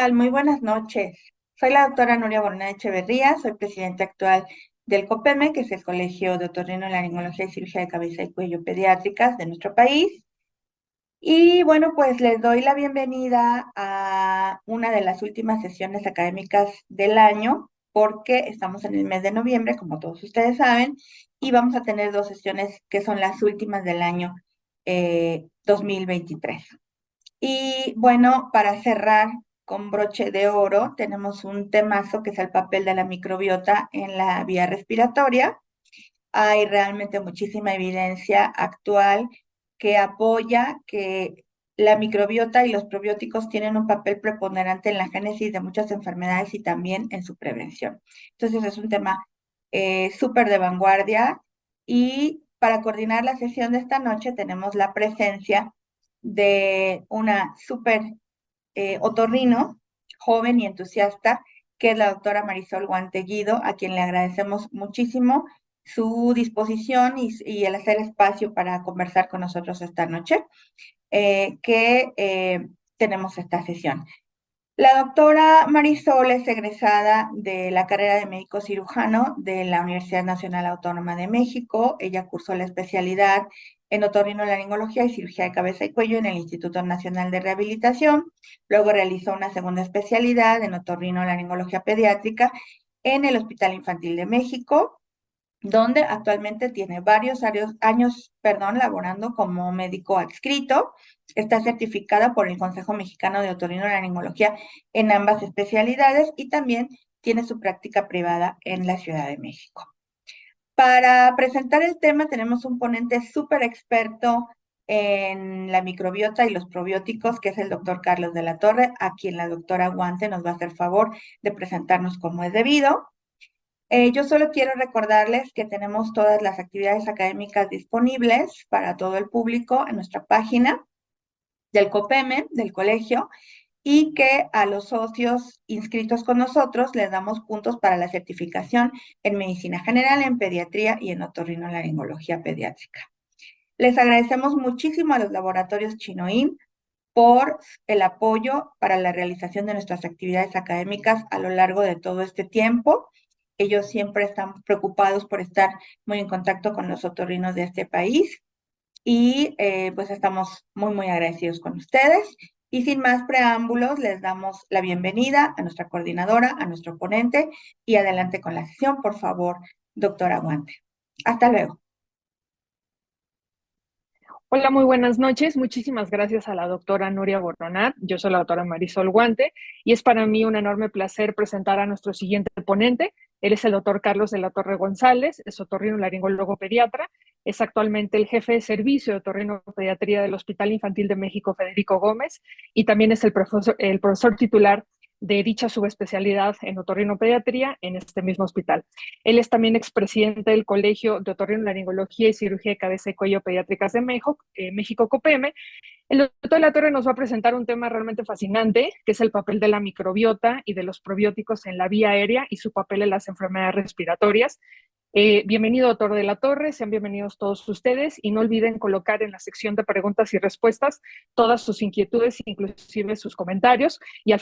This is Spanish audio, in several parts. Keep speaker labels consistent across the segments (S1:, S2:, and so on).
S1: tal? Muy buenas noches. Soy la doctora Nuria Borna Echeverría, soy presidenta actual del COPEME, que es el Colegio de Otorrinolaringología y Cirugía de Cabeza y Cuello Pediátricas de nuestro país. Y bueno, pues les doy la bienvenida a una de las últimas sesiones académicas del año, porque estamos en el mes de noviembre, como todos ustedes saben, y vamos a tener dos sesiones que son las últimas del año 2023. Y bueno, para cerrar con broche de oro, tenemos un temazo que es el papel de la microbiota en la vía respiratoria. Hay realmente muchísima evidencia actual que apoya que la microbiota y los probióticos tienen un papel preponderante en la génesis de muchas enfermedades y también en su prevención. Entonces es un tema súper de vanguardia y para coordinar la sesión de esta noche tenemos la presencia de una súper otorrino, joven y entusiasta, que es la doctora Marisol Guanteguido, a quien le agradecemos muchísimo su disposición y el hacer espacio para conversar con nosotros esta noche, que tenemos esta sesión. La doctora Marisol es egresada de la carrera de médico cirujano de la Universidad Nacional Autónoma de México. Ella cursó la especialidad en otorrinolaringología y cirugía de cabeza y cuello en el Instituto Nacional de Rehabilitación. Luego realizó una segunda especialidad en otorrinolaringología pediátrica en el Hospital Infantil de México, donde actualmente tiene varios años, laborando como médico adscrito. Está certificada por el Consejo Mexicano de Otorrinolaringología en ambas especialidades y también tiene su práctica privada en la Ciudad de México. Para presentar el tema tenemos un ponente súper experto en la microbiota y los probióticos, que es el doctor Carlos de la Torre, a quien la doctora Guante nos va a hacer favor de presentarnos como es debido. Yo solo quiero recordarles que tenemos todas las actividades académicas disponibles para todo el público en nuestra página del COPEME, del colegio, y que a los socios inscritos con nosotros les damos puntos para la certificación en medicina general, en pediatría y en otorrinolaringología pediátrica. Les agradecemos muchísimo a los laboratorios Chinoín por el apoyo para la realización de nuestras actividades académicas a lo largo de todo este tiempo. Ellos siempre están preocupados por estar muy en contacto con los otorrinos de este país y pues estamos muy agradecidos con ustedes. Y sin más preámbulos, les damos la bienvenida a nuestra coordinadora, a nuestro ponente y adelante con la sesión, por favor, doctora Guante. Hasta luego.
S2: Hola, muy buenas noches. Muchísimas gracias a la doctora Nuria Borronat. Yo soy la doctora Marisol Guante y es para mí un enorme placer presentar a nuestro siguiente ponente. Él es el doctor Carlos de la Torre González, es otorrinolaringólogo pediatra, es actualmente el jefe de servicio de otorrinopediatría del Hospital Infantil de México Federico Gómez y también es el profesor titular de dicha subespecialidad en otorrinopediatría en este mismo hospital. Él es también expresidente del Colegio de Otorrinolaringología y Cirugía de Cabeza y Cuello Pediátricas de México COPEME. El doctor de la Torre nos va a presentar un tema realmente fascinante, que es el papel de la microbiota y de los probióticos en la vía aérea y su papel en las enfermedades respiratorias. Bienvenido, doctor de la Torre, sean bienvenidos todos ustedes y no olviden colocar en la sección de preguntas y respuestas todas sus inquietudes, inclusive sus comentarios, y al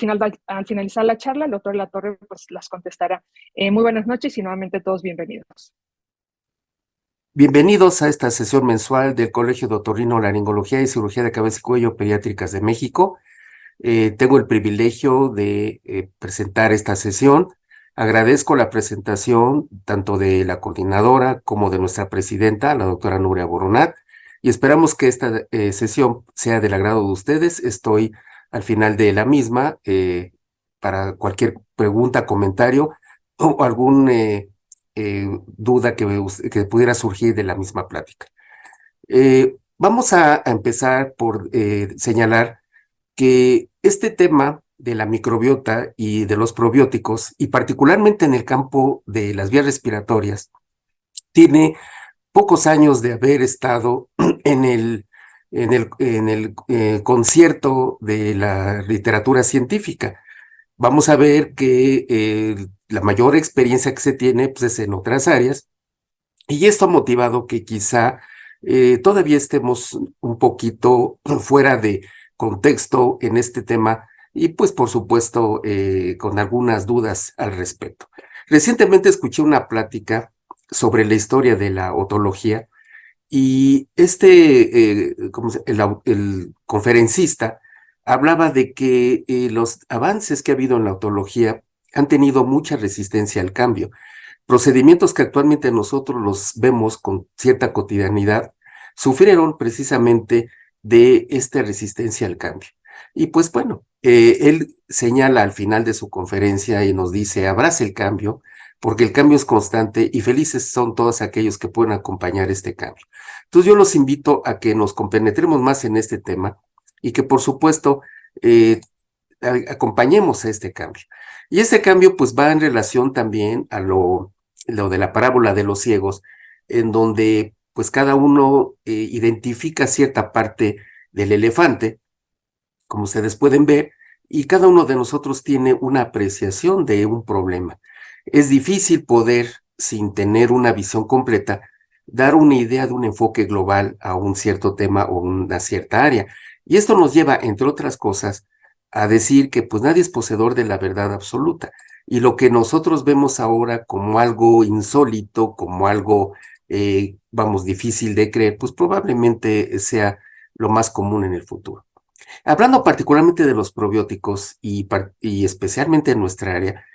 S2: finalizar la charla, el doctor de la Torre pues las contestará. Muy buenas noches y nuevamente todos bienvenidos.
S3: Bienvenidos a esta sesión mensual del Colegio de Otorrinolaringología y Cirugía de Cabeza y Cuello Pediátricas de México. Tengo el privilegio de presentar esta sesión. Agradezco la presentación tanto de la coordinadora como de nuestra presidenta, la doctora Nuria Boronat, y esperamos que esta sesión sea del agrado de ustedes. Estoy al final de la misma para cualquier pregunta, comentario o algún duda que pudiera surgir de la misma plática. Vamos a empezar por señalar que este tema de la microbiota y de los probióticos, y particularmente en el campo de las vías respiratorias, tiene pocos años de haber estado en el concierto de la literatura científica. Vamos a ver que la mayor experiencia que se tiene pues, es en otras áreas, y esto ha motivado que quizá todavía estemos un poquito fuera de contexto en este tema y pues por supuesto con algunas dudas al respecto. Recientemente escuché una plática sobre la historia de la otología y el conferencista hablaba de que los avances que ha habido en la otología han tenido mucha resistencia al cambio. Procedimientos que actualmente nosotros los vemos con cierta cotidianidad sufrieron precisamente de esta resistencia al cambio. Y pues bueno, él señala al final de su conferencia y nos dice, abrace el cambio, porque el cambio es constante y felices son todos aquellos que pueden acompañar este cambio. Entonces yo los invito a que nos compenetremos más en este tema y que por supuesto acompañemos a este cambio. Y este cambio pues va en relación también a lo de la parábola de los ciegos, en donde pues cada uno identifica cierta parte del elefante, como ustedes pueden ver, y cada uno de nosotros tiene una apreciación de un problema. Es difícil poder, sin tener una visión completa, dar una idea de un enfoque global a un cierto tema o una cierta área. Y esto nos lleva, entre otras cosas, a decir que pues nadie es poseedor de la verdad absoluta. Y lo que nosotros vemos ahora como algo insólito, como algo, difícil de creer, pues probablemente sea lo más común en el futuro. Hablando particularmente de los probióticos y especialmente en nuestra área,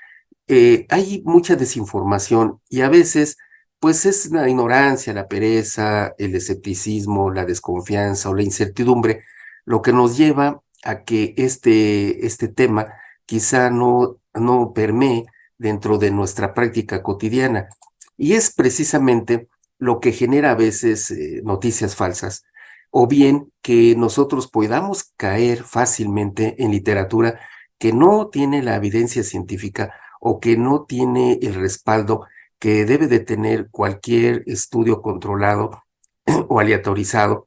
S3: hay mucha desinformación y a veces, pues es la ignorancia, la pereza, el escepticismo, la desconfianza o la incertidumbre lo que nos lleva a que este tema quizá no permee dentro de nuestra práctica cotidiana. Y es precisamente lo que genera a veces noticias falsas, o bien que nosotros podamos caer fácilmente en literatura que no tiene la evidencia científica o que no tiene el respaldo que debe de tener cualquier estudio controlado o aleatorizado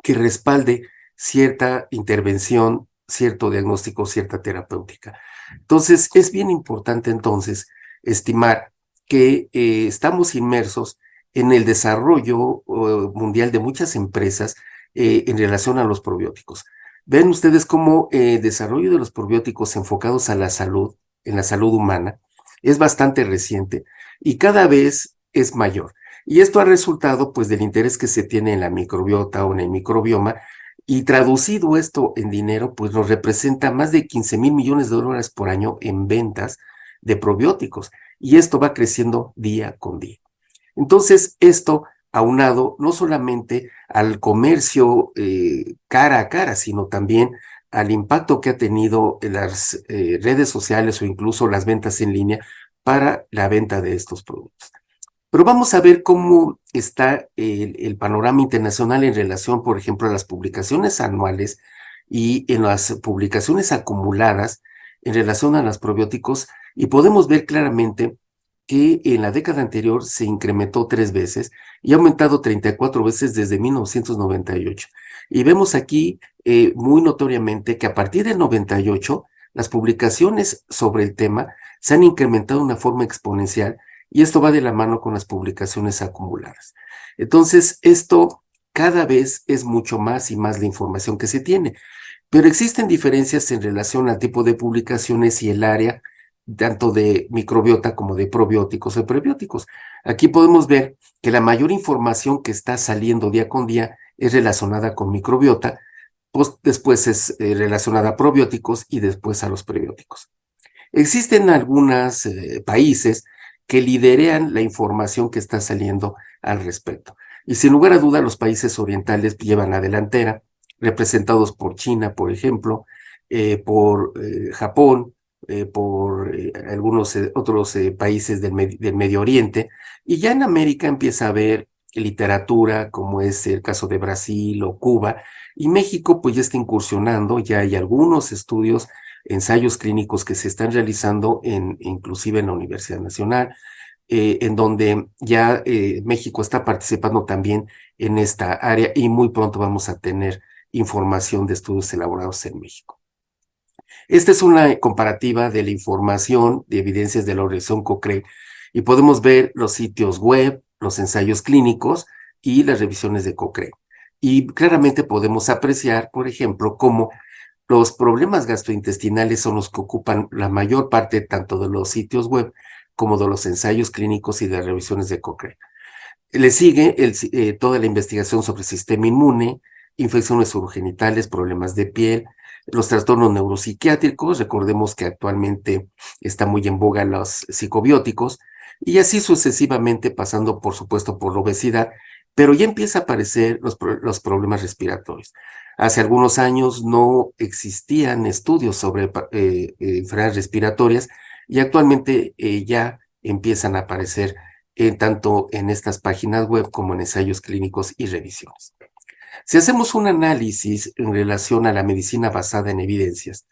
S3: que respalde cierta intervención, cierto diagnóstico, cierta terapéutica. Entonces, es bien importante entonces estimar que estamos inmersos en el desarrollo mundial de muchas empresas en relación a los probióticos. Ven ustedes cómo el desarrollo de los probióticos enfocados a la salud, en la salud humana, es bastante reciente y cada vez es mayor. Y esto ha resultado pues del interés que se tiene en la microbiota o en el microbioma, y traducido esto en dinero, pues nos representa más de 15,000 millones de dólares por año en ventas de probióticos, y esto va creciendo día con día. Entonces, esto aunado no solamente al comercio cara a cara, sino también al impacto que ha tenido en las redes sociales o incluso las ventas en línea para la venta de estos productos. Pero vamos a ver cómo está el panorama internacional en relación, por ejemplo, a las publicaciones anuales y en las publicaciones acumuladas en relación a los probióticos, y podemos ver claramente que en la década anterior se incrementó 3 veces y ha aumentado 34 veces desde 1998. Y vemos aquí muy notoriamente que a partir del 98 las publicaciones sobre el tema se han incrementado de una forma exponencial, y esto va de la mano con las publicaciones acumuladas. Entonces, esto cada vez es mucho más y más la información que se tiene, pero existen diferencias en relación al tipo de publicaciones y el área, tanto de microbiota como de probióticos o prebióticos. Aquí podemos ver que la mayor información que está saliendo día con día es relacionada con microbiota, pues después es relacionada a probióticos y después a los prebióticos. Existen algunos países que liderean la información que está saliendo al respecto. Y sin lugar a duda, los países orientales llevan la delantera, representados por China, por ejemplo, por Japón, por algunos otros países del Medio Oriente. Y ya en América empieza a haber literatura, como es el caso de Brasil o Cuba. Y México, pues ya está incursionando, ya hay algunos estudios, ensayos clínicos que se están realizando inclusive en la Universidad Nacional, en donde ya México está participando también en esta área, y muy pronto vamos a tener información de estudios elaborados en México. Esta es una comparativa de la información de evidencias de la organización Cochrane, y podemos ver los sitios web, los ensayos clínicos y las revisiones de Cochrane. Y claramente podemos apreciar, por ejemplo, cómo los problemas gastrointestinales son los que ocupan la mayor parte tanto de los sitios web como de los ensayos clínicos y de revisiones de Cochrane. Le sigue toda la investigación sobre el sistema inmune, infecciones urogenitales, problemas de piel, los trastornos neuropsiquiátricos. Recordemos que actualmente está muy en boga los psicobióticos, y así sucesivamente, pasando por supuesto por la obesidad, pero ya empieza a aparecer los problemas respiratorios. Hace algunos años no existían estudios sobre enfermedades respiratorias, y actualmente ya empiezan a aparecer tanto en estas páginas web como en ensayos clínicos y revisiones. Si hacemos un análisis en relación a la medicina basada en evidencias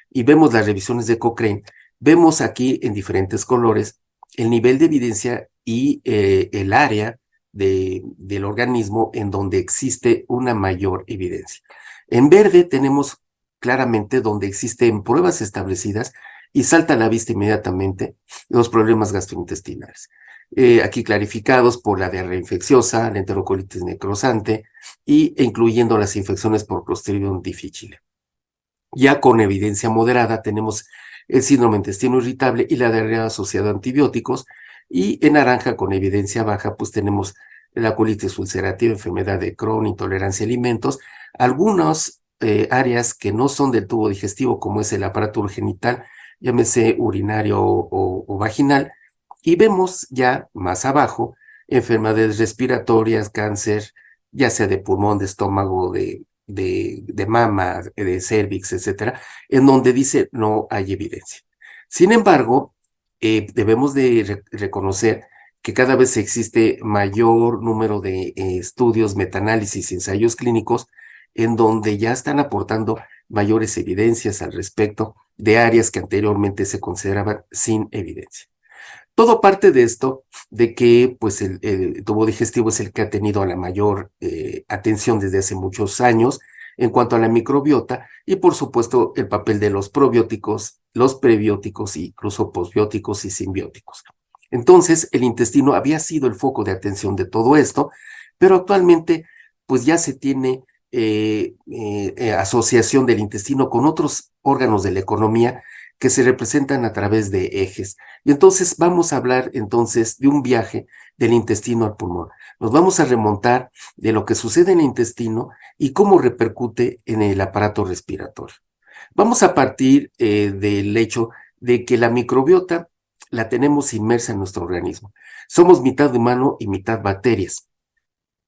S3: y vemos las revisiones de Cochrane, vemos aquí en diferentes colores el nivel de evidencia y el área del organismo en donde existe una mayor evidencia. En verde tenemos claramente donde existen pruebas establecidas y salta a la vista inmediatamente los problemas gastrointestinales. Aquí clarificados por la diarrea infecciosa, la enterocolitis necrosante e incluyendo las infecciones por Clostridium difficile. Ya con evidencia moderada tenemos el síndrome intestino irritable y la diarrea asociada a antibióticos, y en naranja con evidencia baja pues tenemos la colitis ulcerativa, enfermedad de Crohn, intolerancia a alimentos, algunas áreas que no son del tubo digestivo como es el aparato urogenital, llámese urinario o vaginal, y vemos ya más abajo enfermedades respiratorias, cáncer, ya sea de pulmón, de estómago, de mama, de cervix, etcétera, en donde dice no hay evidencia. Sin embargo, debemos de reconocer que cada vez existe mayor número de estudios, metaanálisis, ensayos clínicos, en donde ya están aportando mayores evidencias al respecto de áreas que anteriormente se consideraban sin evidencia. Todo parte de esto, de que pues el tubo digestivo es el que ha tenido la mayor atención desde hace muchos años en cuanto a la microbiota, y por supuesto el papel de los probióticos, los prebióticos, incluso posbióticos y simbióticos. Entonces el intestino había sido el foco de atención de todo esto, pero actualmente pues ya se tiene asociación del intestino con otros órganos de la economía que se representan a través de ejes. Y entonces vamos a hablar entonces de un viaje del intestino al pulmón. Nos vamos a remontar de lo que sucede en el intestino y cómo repercute en el aparato respiratorio. Vamos a partir del hecho de que la microbiota la tenemos inmersa en nuestro organismo. Somos mitad humano y mitad bacterias.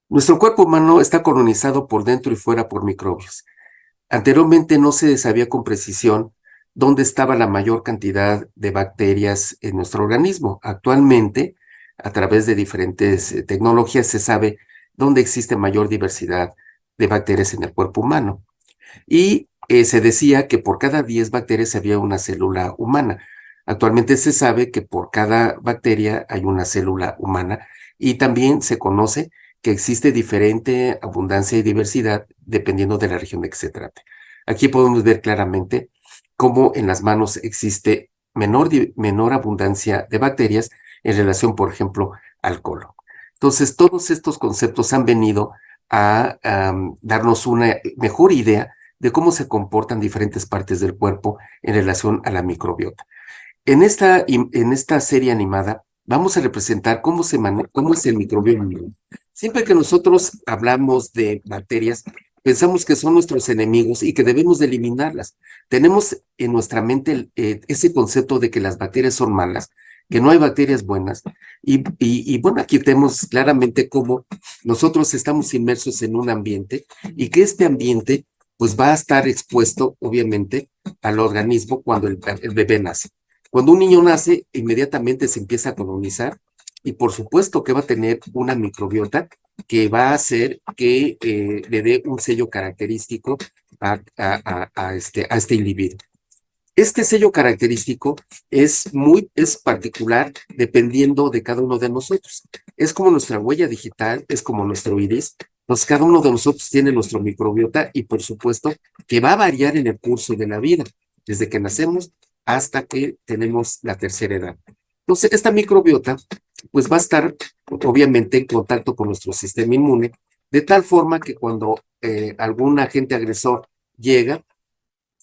S3: Nuestro cuerpo humano está colonizado por dentro y fuera por microbios. Anteriormente no se sabía con precisión dónde estaba la mayor cantidad de bacterias en nuestro organismo. Actualmente, a través de diferentes tecnologías, se sabe dónde existe mayor diversidad de bacterias en el cuerpo humano. Y se decía que por cada 10 bacterias había una célula humana. Actualmente se sabe que por cada bacteria hay una célula humana, y también se conoce que existe diferente abundancia y diversidad dependiendo de la región de que se trate. Aquí podemos ver claramente cómo en las manos existe menor abundancia de bacterias en relación, por ejemplo, al colon. Entonces, todos estos conceptos han venido a darnos una mejor idea de cómo se comportan diferentes partes del cuerpo en relación a la microbiota. En esta serie animada vamos a representar cómo es el microbioma. Siempre que nosotros hablamos de bacterias, pensamos que son nuestros enemigos y que debemos de eliminarlas. Tenemos en nuestra mente ese concepto de que las bacterias son malas, que no hay bacterias buenas. Y bueno, aquí tenemos claramente cómo nosotros estamos inmersos en un ambiente, y que este ambiente pues va a estar expuesto obviamente al organismo cuando el bebé nace. Cuando un niño nace, inmediatamente se empieza a colonizar, y por supuesto que va a tener una microbiota que va a hacer que le dé un sello característico a este individuo. Este sello característico es particular dependiendo de cada uno de nosotros. Es como nuestra huella digital, es como nuestro iris. Entonces, cada uno de nosotros tiene nuestro microbiota, y por supuesto que va a variar en el curso de la vida, desde que nacemos hasta que tenemos la tercera edad. Entonces, esta microbiota pues va a estar obviamente en contacto con nuestro sistema inmune, de tal forma que cuando algún agente agresor llega,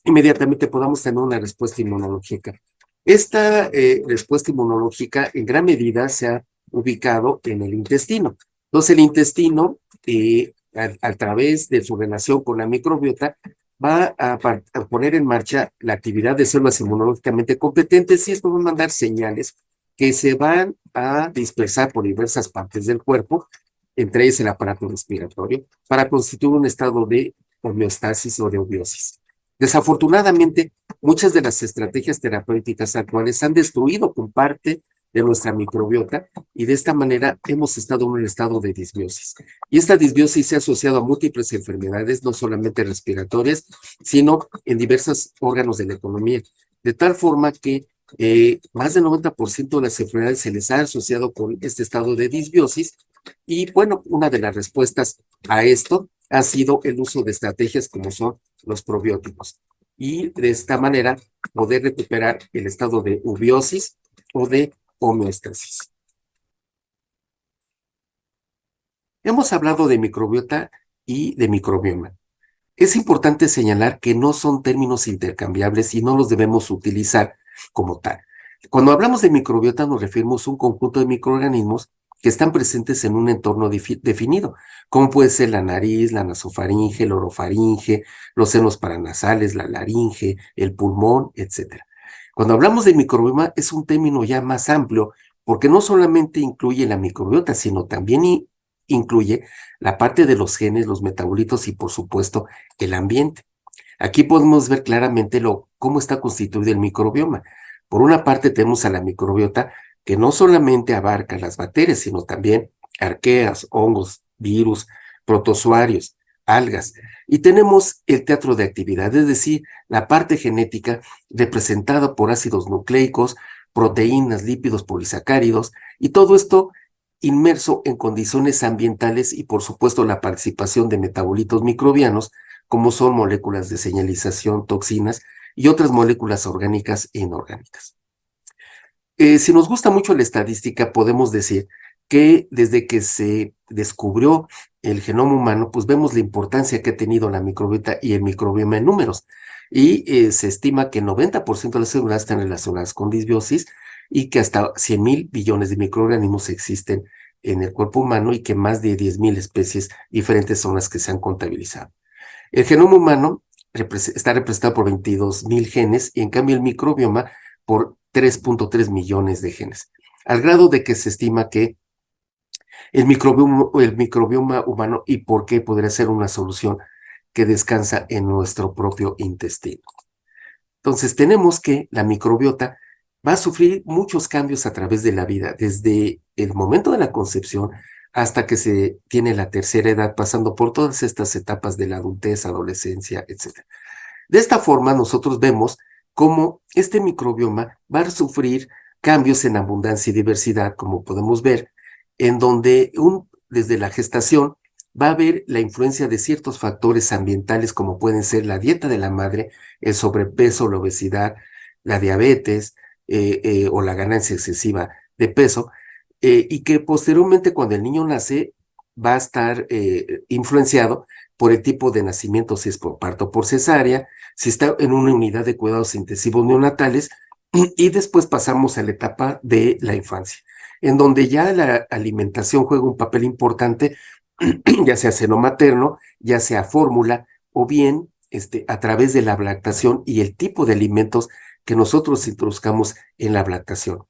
S3: inmediatamente podamos tener una respuesta inmunológica. Esta respuesta inmunológica en gran medida se ha ubicado en el intestino. Entonces el intestino, a través de su relación con la microbiota, va a poner en marcha la actividad de células inmunológicamente competentes y esto va a mandar señales que se van a dispersar por diversas partes del cuerpo, entre ellas el aparato respiratorio, para constituir un estado de homeostasis o de eubiosis. Desafortunadamente, muchas de las estrategias terapéuticas actuales han destruido con parte de nuestra microbiota y de esta manera hemos estado en un estado de disbiosis. Y esta disbiosis se ha asociado a múltiples enfermedades, no solamente respiratorias, sino en diversos órganos de la economía, de tal forma que más del 90% de las enfermedades se les ha asociado con este estado de disbiosis y bueno, una de las respuestas a esto ha sido el uso de estrategias como son los probióticos y de esta manera poder recuperar el estado de eubiosis o de homeostasis. Hemos hablado de microbiota y de microbioma. Es importante señalar que no son términos intercambiables y no los debemos utilizar como tal. Cuando hablamos de microbiota nos referimos a un conjunto de microorganismos que están presentes en un entorno definido, como puede ser la nariz, la nasofaringe, el orofaringe, los senos paranasales, la laringe, el pulmón, etc. Cuando hablamos de microbioma es un término ya más amplio porque no solamente incluye la microbiota, sino también incluye la parte de los genes, los metabolitos y por supuesto el ambiente. Aquí podemos ver claramente cómo está constituido el microbioma. Por una parte tenemos a la microbiota que no solamente abarca las bacterias, sino también arqueas, hongos, virus, protozoarios, algas. Y tenemos el teatro de actividad, es decir, la parte genética representada por ácidos nucleicos, proteínas, lípidos, polisacáridos, y todo esto inmerso en condiciones ambientales y por supuesto la participación de metabolitos microbianos como son moléculas de señalización, toxinas y otras moléculas orgánicas e inorgánicas. Si nos gusta mucho la estadística, podemos decir que desde que se descubrió el genoma humano, pues vemos la importancia que ha tenido la microbiota y el microbioma en números. Y se estima que el 90% de las células están relacionadas con disbiosis y que hasta 100,000 billones de microorganismos existen en el cuerpo humano y que más de 10,000 especies diferentes son las que se han contabilizado. El genoma humano está representado por 22,000 genes y en cambio el microbioma por 3.3 millones de genes, al grado de que se estima que el microbioma humano y por qué podría ser una solución que descansa en nuestro propio intestino. Entonces tenemos que la microbiota va a sufrir muchos cambios a través de la vida, desde el momento de la concepción hasta que se tiene la tercera edad, pasando por todas estas etapas de la adultez, adolescencia, etc. De esta forma, nosotros vemos cómo este microbioma va a sufrir cambios en abundancia y diversidad, como podemos ver, en donde desde la gestación va a haber la influencia de ciertos factores ambientales, como pueden ser la dieta de la madre, el sobrepeso, la obesidad, la diabetes o la ganancia excesiva de peso, y que posteriormente cuando el niño nace va a estar influenciado por el tipo de nacimiento, si es por parto o por cesárea, si está en una unidad de cuidados intensivos neonatales, y después pasamos a la etapa de la infancia, en donde ya la alimentación juega un papel importante, ya sea seno materno, ya sea fórmula, o bien a través de la lactación y el tipo de alimentos que nosotros introduzcamos en la lactación.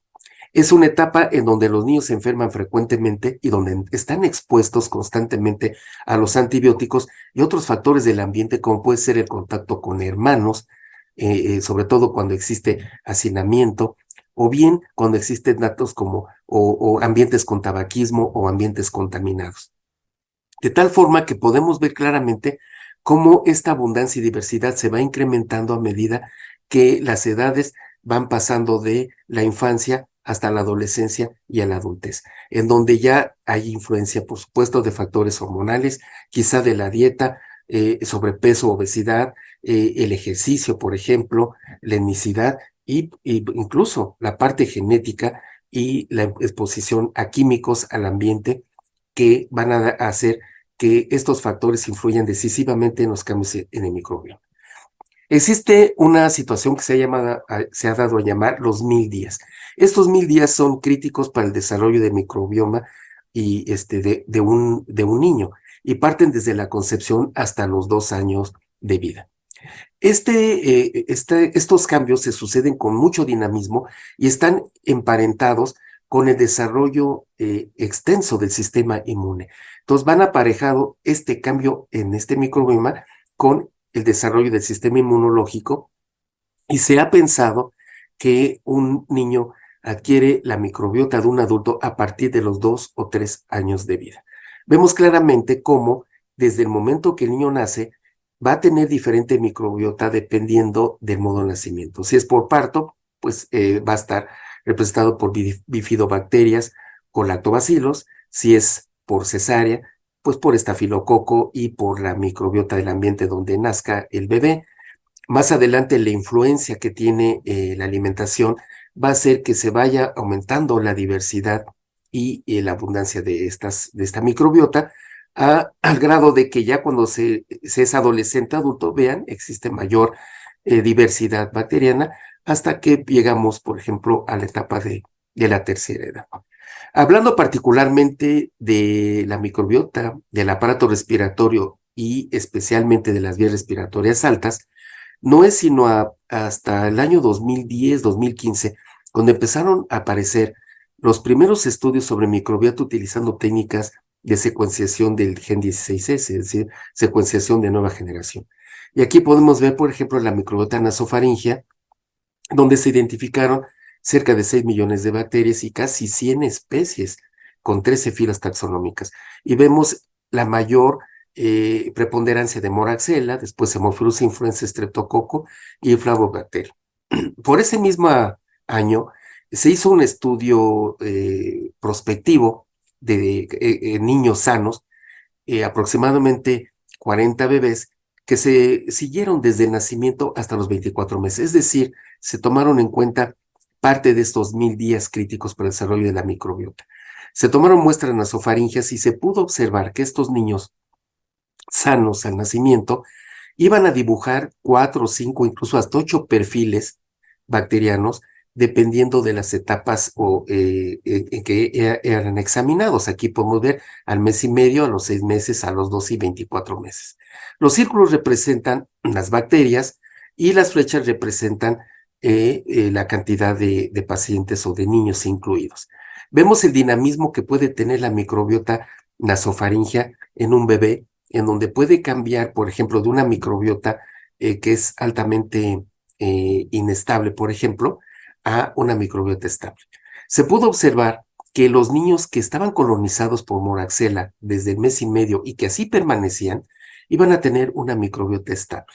S3: Es una etapa en donde los niños se enferman frecuentemente y donde están expuestos constantemente a los antibióticos y otros factores del ambiente, como puede ser el contacto con hermanos, sobre todo cuando existe hacinamiento, o bien cuando existen datos como o ambientes con tabaquismo o ambientes contaminados. De tal forma que podemos ver claramente cómo esta abundancia y diversidad se va incrementando a medida que las edades van pasando de la infancia hasta la adolescencia y a la adultez, en donde ya hay influencia, por supuesto, de factores hormonales, quizá de la dieta, sobrepeso, obesidad, el ejercicio, por ejemplo, la etnicidad y incluso la parte genética y la exposición a químicos al ambiente que van a hacer que estos factores influyan decisivamente en los cambios en el microbioma. Existe una situación que se ha dado a llamar los 1000 días. Estos 1000 días son críticos para el desarrollo del microbioma y de un niño, y parten desde la concepción hasta los 2 años de vida. Estos cambios se suceden con mucho dinamismo y están emparentados con el desarrollo extenso del sistema inmune. Entonces van aparejado este cambio en este microbioma con el desarrollo del sistema inmunológico, y se ha pensado que un niño adquiere la microbiota de un adulto a partir de los 2 o 3 años de vida. Vemos claramente cómo desde el momento que el niño nace va a tener diferente microbiota dependiendo del modo de nacimiento. Si es por parto, pues va a estar representado por bifidobacterias con lactobacilos. Si es por cesárea, pues por estafilococo y por la microbiota del ambiente donde nazca el bebé. Más adelante, la influencia que tiene la alimentación va a hacer que se vaya aumentando la diversidad y la abundancia de esta microbiota, al grado de que ya cuando se es adolescente adulto, vean, existe mayor diversidad bacteriana, hasta que llegamos, por ejemplo, a la etapa de la tercera edad. Hablando particularmente de la microbiota, del aparato respiratorio y especialmente de las vías respiratorias altas, no es sino hasta el año 2010, 2015, cuando empezaron a aparecer los primeros estudios sobre microbiota utilizando técnicas de secuenciación del gen 16S, es decir, secuenciación de nueva generación. Y aquí podemos ver, por ejemplo, la microbiota nasofaringea, donde se identificaron cerca de 6 millones de bacterias y casi 100 especies con 13 filas taxonómicas. Y vemos la mayor preponderancia de Moraxella, después Haemophilus influenza, Streptococo y Flavobacterium. Por ese mismo año se hizo un estudio prospectivo de niños sanos, aproximadamente 40 bebés, que se siguieron desde el nacimiento hasta los 24 meses. Es decir, se tomaron en cuenta parte de estos 1000 días críticos para el desarrollo de la microbiota. Se tomaron muestras nasofaringeas y se pudo observar que estos niños sanos al nacimiento iban a dibujar 4, 5, incluso hasta 8 perfiles bacterianos, dependiendo de las etapas en que eran examinados. Aquí podemos ver al mes y medio, a los 6 meses, a los 12 y 24 meses. Los círculos representan las bacterias y las flechas representan la cantidad de pacientes o de niños incluidos. Vemos el dinamismo que puede tener la microbiota nasofaringea en un bebé, en donde puede cambiar, por ejemplo, de una microbiota que es altamente inestable, por ejemplo, a una microbiota estable. Se pudo observar que los niños que estaban colonizados por Moraxella desde el mes y medio y que así permanecían, iban a tener una microbiota estable.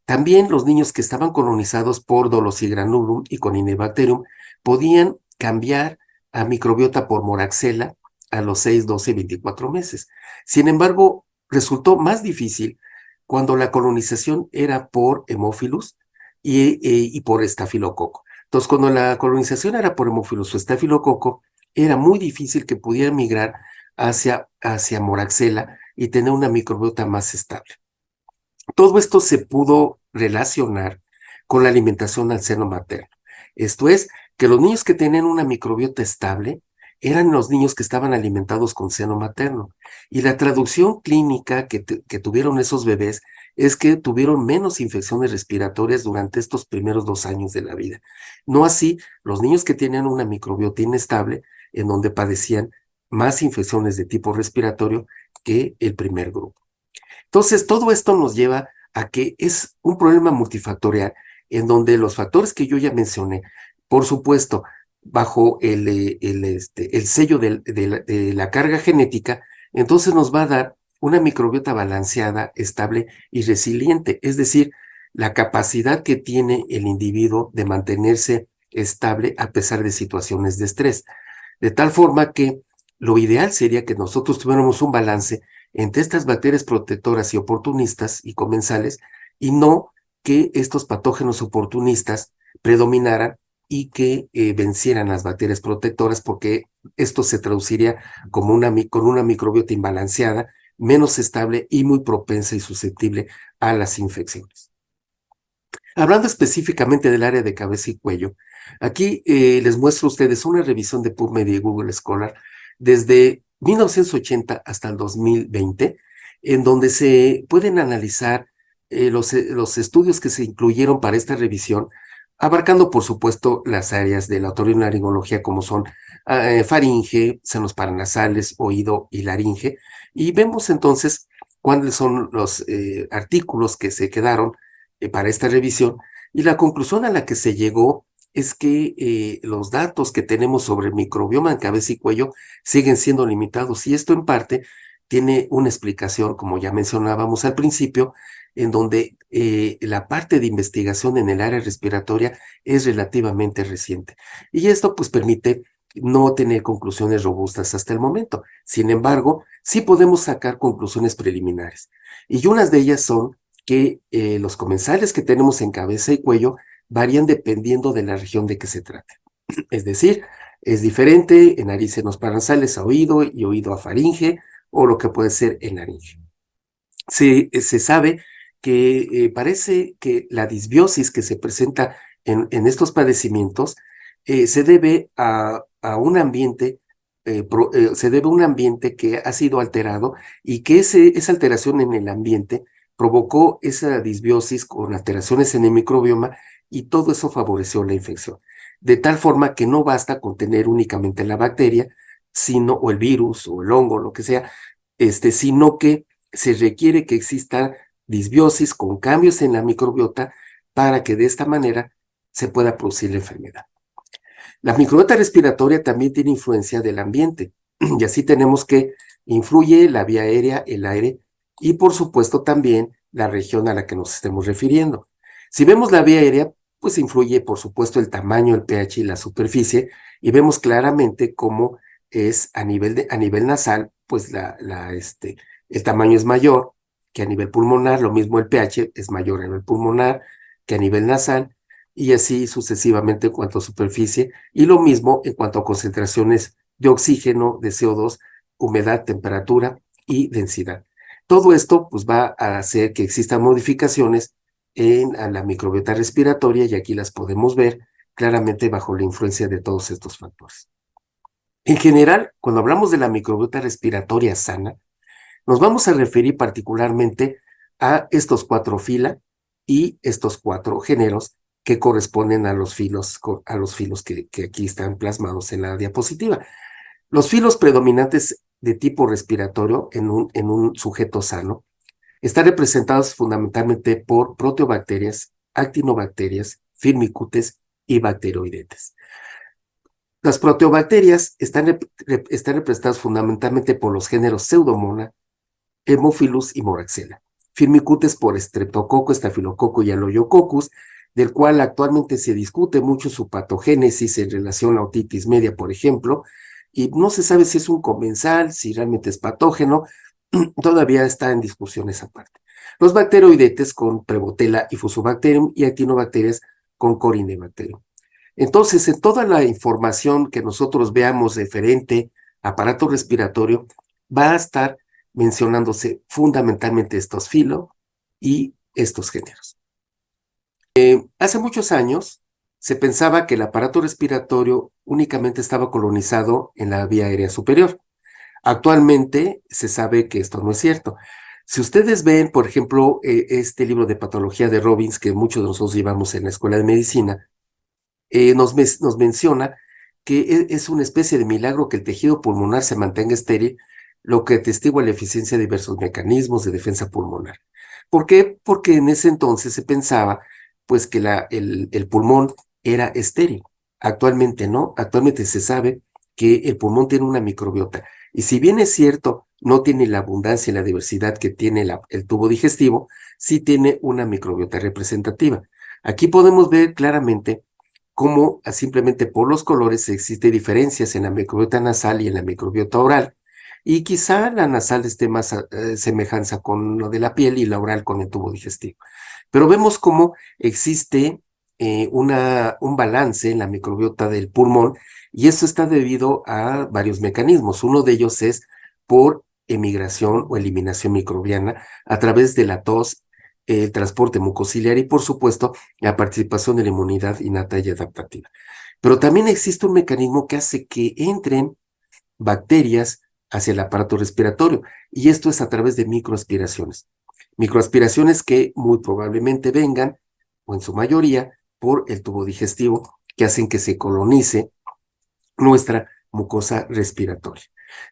S3: También los niños que estaban colonizados por Dolosigranulum y Corynebacterium podían cambiar a microbiota por Moraxella a los 6, 12 y 24 meses. Sin embargo, resultó más difícil cuando la colonización era por Haemophilus y por estafilococo. Entonces, cuando la colonización era por Haemophilus o estafilococo, era muy difícil que pudiera migrar hacia Moraxella y tener una microbiota más estable. Todo esto se pudo relacionar con la alimentación al seno materno. Esto es, que los niños que tenían una microbiota estable eran los niños que estaban alimentados con seno materno. Y la traducción clínica que tuvieron esos bebés es que tuvieron menos infecciones respiratorias durante estos primeros 2 años de la vida. No así los niños que tenían una microbiota inestable, en donde padecían más infecciones de tipo respiratorio que el primer grupo. Entonces, todo esto nos lleva a que es un problema multifactorial, en donde los factores que yo ya mencioné, por supuesto, bajo el sello de la carga genética, entonces nos va a dar una microbiota balanceada, estable y resiliente, es decir, la capacidad que tiene el individuo de mantenerse estable a pesar de situaciones de estrés. De tal forma que lo ideal sería que nosotros tuviéramos un balance entre estas bacterias protectoras y oportunistas y comensales, y no que estos patógenos oportunistas predominaran y que vencieran las bacterias protectoras, porque esto se traduciría como con una microbiota imbalanceada, menos estable y muy propensa y susceptible a las infecciones. Hablando específicamente del área de cabeza y cuello, aquí les muestro a ustedes una revisión de PubMed y Google Scholar desde 1980 hasta el 2020, en donde se pueden analizar los estudios que se incluyeron para esta revisión, abarcando, por supuesto, las áreas de la otorrinolaringología como son faringe, senos paranasales, oído y laringe, y vemos entonces cuáles son los artículos que se quedaron para esta revisión, y la conclusión a la que se llegó es que los datos que tenemos sobre el microbioma en cabeza y cuello siguen siendo limitados, y esto en parte tiene una explicación, como ya mencionábamos al principio, en donde la parte de investigación en el área respiratoria es relativamente reciente. Y esto pues permite no tener conclusiones robustas hasta el momento. Sin embargo, sí podemos sacar conclusiones preliminares. Y unas de ellas son que los comensales que tenemos en cabeza y cuello varían dependiendo de la región de que se trate. Es decir, es diferente en nariz, senos paranasales a oído y oído a faringe, o lo que puede ser en laringe. Se sabe que parece que la disbiosis que se presenta en estos padecimientos se debe a un ambiente, se debe a un ambiente que ha sido alterado, y que esa alteración en el ambiente provocó esa disbiosis con alteraciones en el microbioma, y todo eso favoreció la infección. De tal forma que no basta con tener únicamente la bacteria, o el virus, o el hongo, lo que sea, sino que se requiere que exista disbiosis con cambios en la microbiota para que de esta manera se pueda producir la enfermedad. La microbiota respiratoria también tiene influencia del ambiente, y así tenemos que influye la vía aérea, el aire, y por supuesto también la región a la que nos estemos refiriendo. Si vemos la vía aérea, pues influye por supuesto el tamaño, el pH y la superficie, y vemos claramente cómo es a nivel nasal, pues el tamaño es mayor que a nivel pulmonar, lo mismo el pH es mayor a nivel pulmonar que a nivel nasal, y así sucesivamente en cuanto a superficie, y lo mismo en cuanto a concentraciones de oxígeno, de CO2, humedad, temperatura y densidad. Todo esto pues va a hacer que existan modificaciones en la microbiota respiratoria, y aquí las podemos ver claramente bajo la influencia de todos estos factores. En general, cuando hablamos de la microbiota respiratoria sana, nos vamos a referir particularmente a estos 4 fila y estos 4 géneros que corresponden a los filos que aquí están plasmados en la diapositiva. Los filos predominantes de tipo respiratorio en un sujeto sano están representados fundamentalmente por proteobacterias, actinobacterias, firmicutes y bacteroidetes. Las proteobacterias están representadas fundamentalmente por los géneros Pseudomonas, Haemophilus y Moraxella. Firmicutes por Streptococcus, Staphylococcus y Aloyococcus, del cual actualmente se discute mucho su patogénesis en relación a otitis media, por ejemplo, y no se sabe si es un comensal, si realmente es patógeno, todavía está en discusión esa parte. Los bacteroidetes con Prevotella y Fusobacterium, y actinobacterias con Corynebacterium. Entonces, en toda la información que nosotros veamos referente a aparato respiratorio, va a estar mencionándose fundamentalmente estos filos y estos géneros. Hace muchos años se pensaba que el aparato respiratorio únicamente estaba colonizado en la vía aérea superior. Actualmente se sabe que esto no es cierto. Si ustedes ven, por ejemplo, este libro de patología de Robbins, que muchos de nosotros llevamos en la escuela de medicina, nos menciona que es una especie de milagro que el tejido pulmonar se mantenga estéril, lo que atestigua la eficiencia de diversos mecanismos de defensa pulmonar. ¿Por qué? Porque en ese entonces se pensaba pues que el pulmón era estéril. Actualmente no, actualmente se sabe que el pulmón tiene una microbiota, y si bien es cierto, no tiene la abundancia y la diversidad que tiene el tubo digestivo, sí tiene una microbiota representativa. Aquí podemos ver claramente cómo simplemente por los colores existen diferencias en la microbiota nasal y en la microbiota oral, y quizá la nasal esté más semejanza con lo de la piel y la oral con el tubo digestivo. Pero vemos cómo existe un balance en la microbiota del pulmón, y eso está debido a varios mecanismos. Uno de ellos es por emigración o eliminación microbiana a través de la tos el transporte mucociliar y, por supuesto, la participación de la inmunidad innata y adaptativa. Pero también existe un mecanismo que hace que entren bacterias hacia el aparato respiratorio, y esto es a través de microaspiraciones. Microaspiraciones que muy probablemente vengan, o en su mayoría, por el tubo digestivo, que hacen que se colonice nuestra mucosa respiratoria.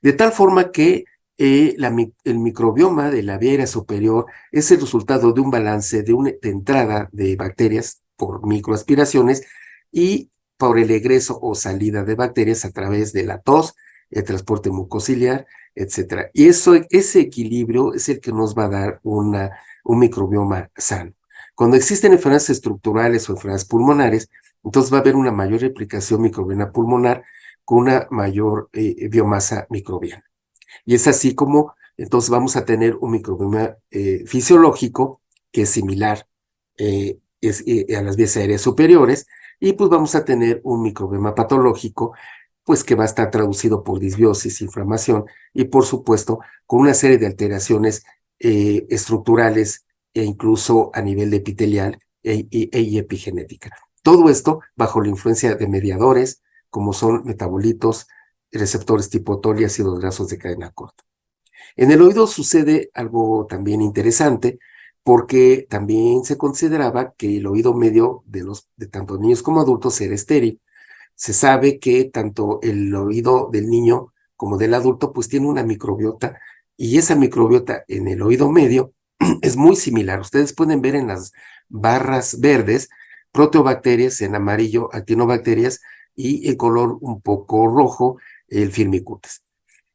S3: De tal forma que el microbioma de la vía aérea superior es el resultado de un balance de entrada de bacterias por microaspiraciones y por el egreso o salida de bacterias a través de la tos, el transporte mucociliar, etcétera. Y ese equilibrio es el que nos va a dar un microbioma sano. Cuando existen enfermedades estructurales o enfermedades pulmonares, entonces va a haber una mayor replicación microbiana pulmonar con una mayor biomasa microbiana. Y es así como entonces vamos a tener un microbioma fisiológico que es similar a las vías aéreas superiores, y pues vamos a tener un microbioma patológico pues que va a estar traducido por disbiosis, inflamación y por supuesto con una serie de alteraciones estructurales e incluso a nivel de epitelial y epigenética. Todo esto bajo la influencia de mediadores como son metabolitos, receptores tipo TOL y ácidos grasos de cadena corta. En el oído sucede algo también interesante, porque también se consideraba que el oído medio de tanto niños como adultos era estéril. Se sabe que tanto el oído del niño como del adulto pues tiene una microbiota, y esa microbiota en el oído medio es muy similar. Ustedes pueden ver en las barras verdes proteobacterias, en amarillo actinobacterias, y el color un poco rojo el firmicutes.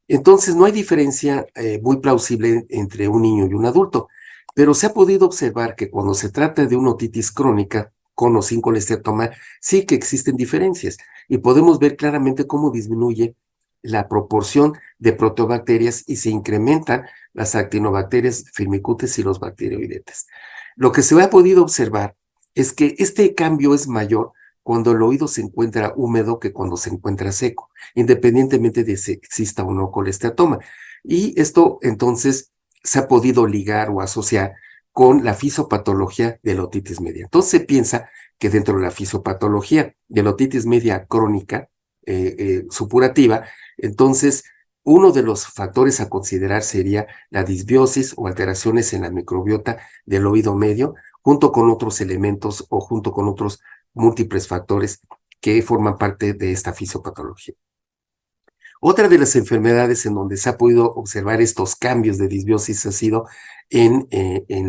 S3: Entonces no hay diferencia muy plausible entre un niño y un adulto, pero se ha podido observar que cuando se trata de una otitis crónica con o sin colesteatoma, sí que existen diferencias, y podemos ver claramente cómo disminuye la proporción de proteobacterias y se incrementan las actinobacterias, firmicutes y los bacteroidetes. Lo que se ha podido observar es que este cambio es mayor cuando el oído se encuentra húmedo que cuando se encuentra seco, independientemente de si exista o no colesteatoma. Y esto entonces se ha podido ligar o asociar con la fisiopatología de la otitis media. Entonces se piensa que dentro de la fisiopatología de la otitis media crónica supurativa, entonces uno de los factores a considerar sería la disbiosis o alteraciones en la microbiota del oído medio, junto con otros elementos o junto con otros múltiples factores que forman parte de esta fisiopatología. Otra de las enfermedades en donde se ha podido observar estos cambios de disbiosis ha sido en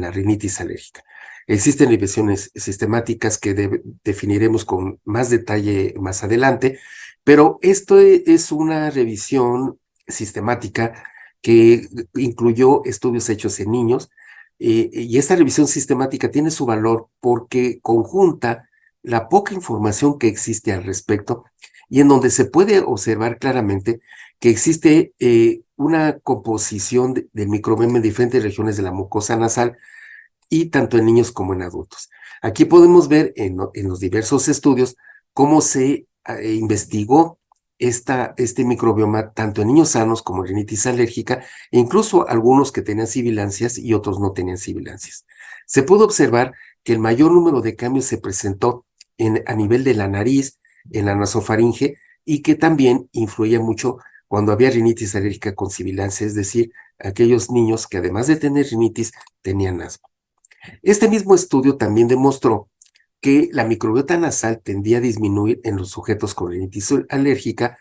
S3: la rinitis alérgica. Existen revisiones sistemáticas que definiremos con más detalle más adelante, pero esto es una revisión sistemática que incluyó estudios hechos en niños, y esta revisión sistemática tiene su valor porque conjunta la poca información que existe al respecto, y en donde se puede observar claramente que existe una composición del microbioma en diferentes regiones de la mucosa nasal, y tanto en niños como en adultos. Aquí podemos ver en los diversos estudios cómo se investigó este microbioma tanto en niños sanos como en rinitis alérgica, e incluso algunos que tenían sibilancias y otros no tenían sibilancias. Se pudo observar que el mayor número de cambios se presentó a nivel de la nariz, en la nasofaringe, y que también influía mucho cuando había rinitis alérgica con sibilancia, es decir, aquellos niños que además de tener rinitis tenían asma. Este mismo estudio también demostró que la microbiota nasal tendía a disminuir en los sujetos con rinitis alérgica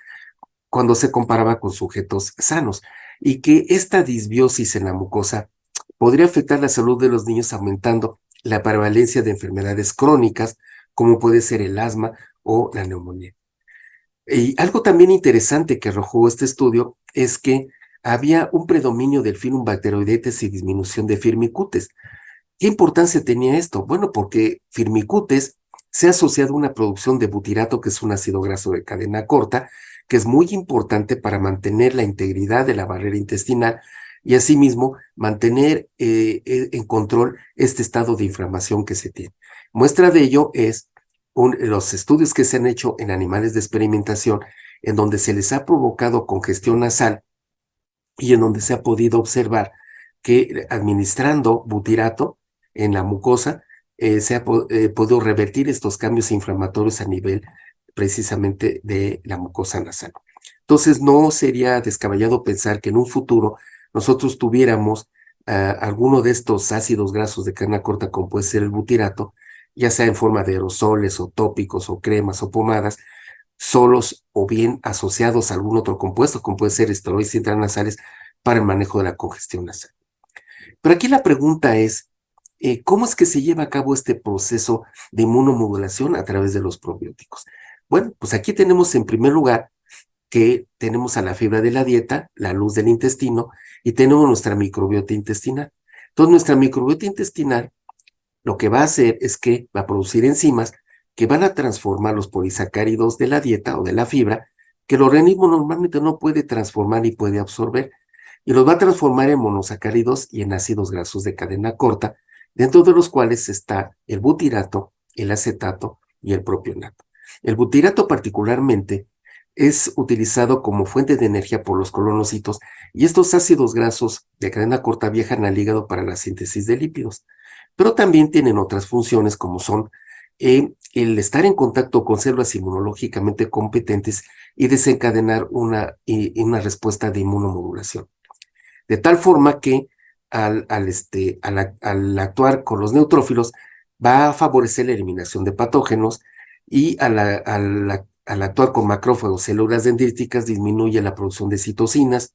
S3: cuando se comparaba con sujetos sanos, y que esta disbiosis en la mucosa podría afectar la salud de los niños, aumentando la prevalencia de enfermedades crónicas como puede ser el asma o la neumonía. Y algo también interesante que arrojó este estudio es que había un predominio del Filum bacteroidetes y disminución de Firmicutes. ¿Qué importancia tenía esto? Bueno, porque Firmicutes se ha asociado a una producción de butirato, que es un ácido graso de cadena corta, que es muy importante para mantener la integridad de la barrera intestinal y asimismo mantener en control este estado de inflamación que se tiene. Muestra de ello es los estudios que se han hecho en animales de experimentación, en donde se les ha provocado congestión nasal y en donde se ha podido observar que administrando butirato en la mucosa, se ha podido revertir estos cambios inflamatorios a nivel precisamente de la mucosa nasal. Entonces, no sería descabellado pensar que en un futuro nosotros tuviéramos alguno de estos ácidos grasos de cadena corta, como puede ser el butirato, ya sea en forma de aerosoles o tópicos o cremas o pomadas, solos o bien asociados a algún otro compuesto, como puede ser esteroides intranasales para el manejo de la congestión nasal. Pero aquí la pregunta es, ¿cómo es que se lleva a cabo este proceso de inmunomodulación a través de los probióticos? Bueno, pues aquí tenemos en primer lugar que tenemos a la fibra de la dieta, la luz del intestino, y tenemos nuestra microbiota intestinal. Entonces, nuestra microbiota intestinal lo que va a hacer es que va a producir enzimas que van a transformar los polisacáridos de la dieta o de la fibra, que el organismo normalmente no puede transformar y puede absorber, y los va a transformar en monosacáridos y en ácidos grasos de cadena corta, dentro de los cuales está el butirato, el acetato y el propionato. El butirato particularmente es utilizado como fuente de energía por los colonocitos, y estos ácidos grasos de cadena corta viajan al hígado para la síntesis de lípidos, pero también tienen otras funciones como son el estar en contacto con células inmunológicamente competentes y desencadenar una respuesta de inmunomodulación. De tal forma que al actuar con los neutrófilos va a favorecer la eliminación de patógenos, y al actuar con macrófagos, células dendríticas, disminuye la producción de citocinas.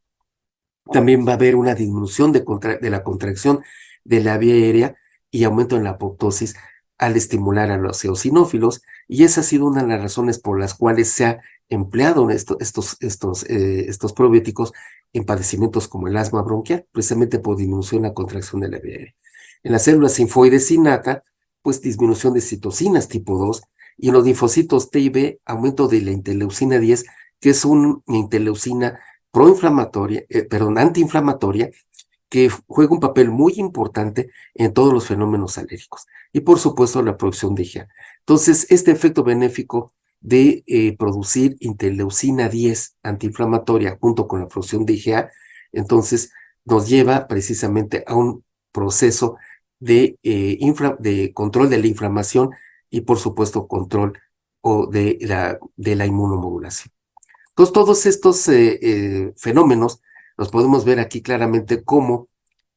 S3: También va a haber una disminución de la contracción de la vía aérea y aumento en la apoptosis al estimular a los eosinófilos, y esa ha sido una de las razones por las cuales se ha empleado estos probióticos en padecimientos como el asma bronquial, precisamente por disminución en la contracción de la vía aérea. En las células linfoides innata, pues disminución de citocinas tipo 2, y en los linfocitos T y B, aumento de la interleucina 10, que es una interleucina antiinflamatoria, que juega un papel muy importante en todos los fenómenos alérgicos. Y por supuesto la producción de IgA. Entonces, este efecto benéfico de producir interleucina 10 antiinflamatoria junto con la producción de IgA, entonces nos lleva precisamente a un proceso de control de la inflamación y por supuesto control de la inmunomodulación. Entonces, todos estos fenómenos los podemos ver aquí claramente como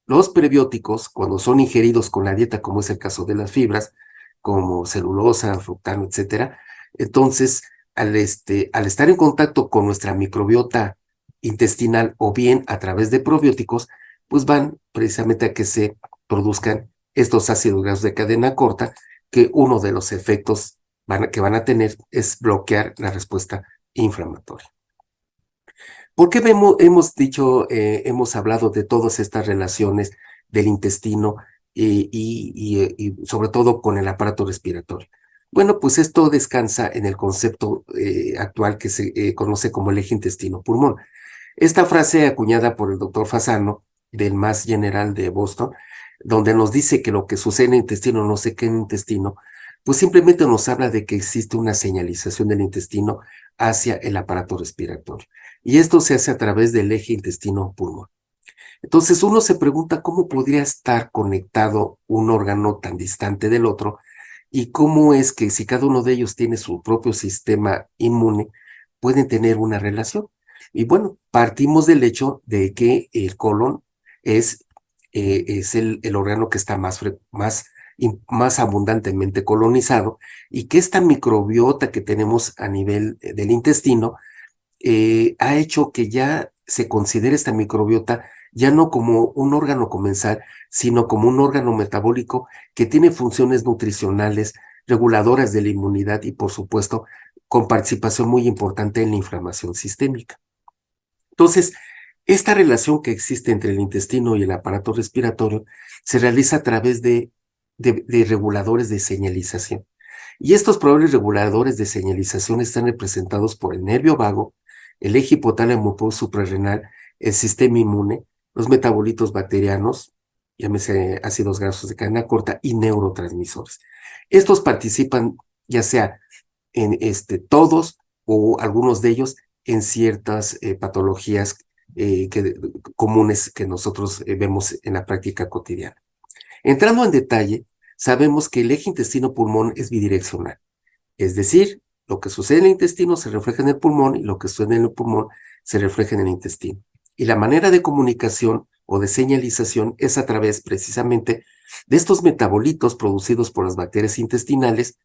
S3: los prebióticos, cuando son ingeridos con la dieta, como es el caso de las fibras, como celulosa, fructano, etcétera. Entonces, al estar en contacto con nuestra microbiota intestinal o bien a través de probióticos, pues van precisamente a que se produzcan estos ácidos grasos de cadena corta, que uno de los efectos que van a tener es bloquear la respuesta inflamatoria. ¿Por qué hemos hablado de todas estas relaciones del intestino y sobre todo con el aparato respiratorio? Bueno, pues esto descansa en el concepto actual que se conoce como el eje intestino-pulmón. Esta frase acuñada por el doctor Fasano, del Mass General de Boston, donde nos dice que lo que sucede en el intestino no sé qué en el intestino, pues simplemente nos habla de que existe una señalización del intestino hacia el aparato respiratorio. Y esto se hace a través del eje intestino-pulmón. Entonces uno se pregunta cómo podría estar conectado un órgano tan distante del otro, y cómo es que si cada uno de ellos tiene su propio sistema inmune, pueden tener una relación. Y bueno, partimos del hecho de que el colon es el órgano que está más abundantemente colonizado, y que esta microbiota que tenemos a nivel del intestino ha hecho que ya se considere esta microbiota ya no como un órgano comensal, sino como un órgano metabólico que tiene funciones nutricionales, reguladoras de la inmunidad y, por supuesto, con participación muy importante en la inflamación sistémica. Entonces, esta relación que existe entre el intestino y el aparato respiratorio se realiza a través de reguladores de señalización. Y estos probables reguladores de señalización están representados por el nervio vago, el eje hipotálamo suprarrenal, el sistema inmune, los metabolitos bacterianos, llámese ácidos grasos de cadena corta, y neurotransmisores. Estos participan ya sea en todos o algunos de ellos en ciertas patologías comunes que nosotros vemos en la práctica cotidiana. Entrando en detalle, sabemos que el eje intestino-pulmón es bidireccional, es decir, lo que sucede en el intestino se refleja en el pulmón y lo que sucede en el pulmón se refleja en el intestino. Y la manera de comunicación o de señalización es a través precisamente de estos metabolitos producidos por las bacterias intestinales,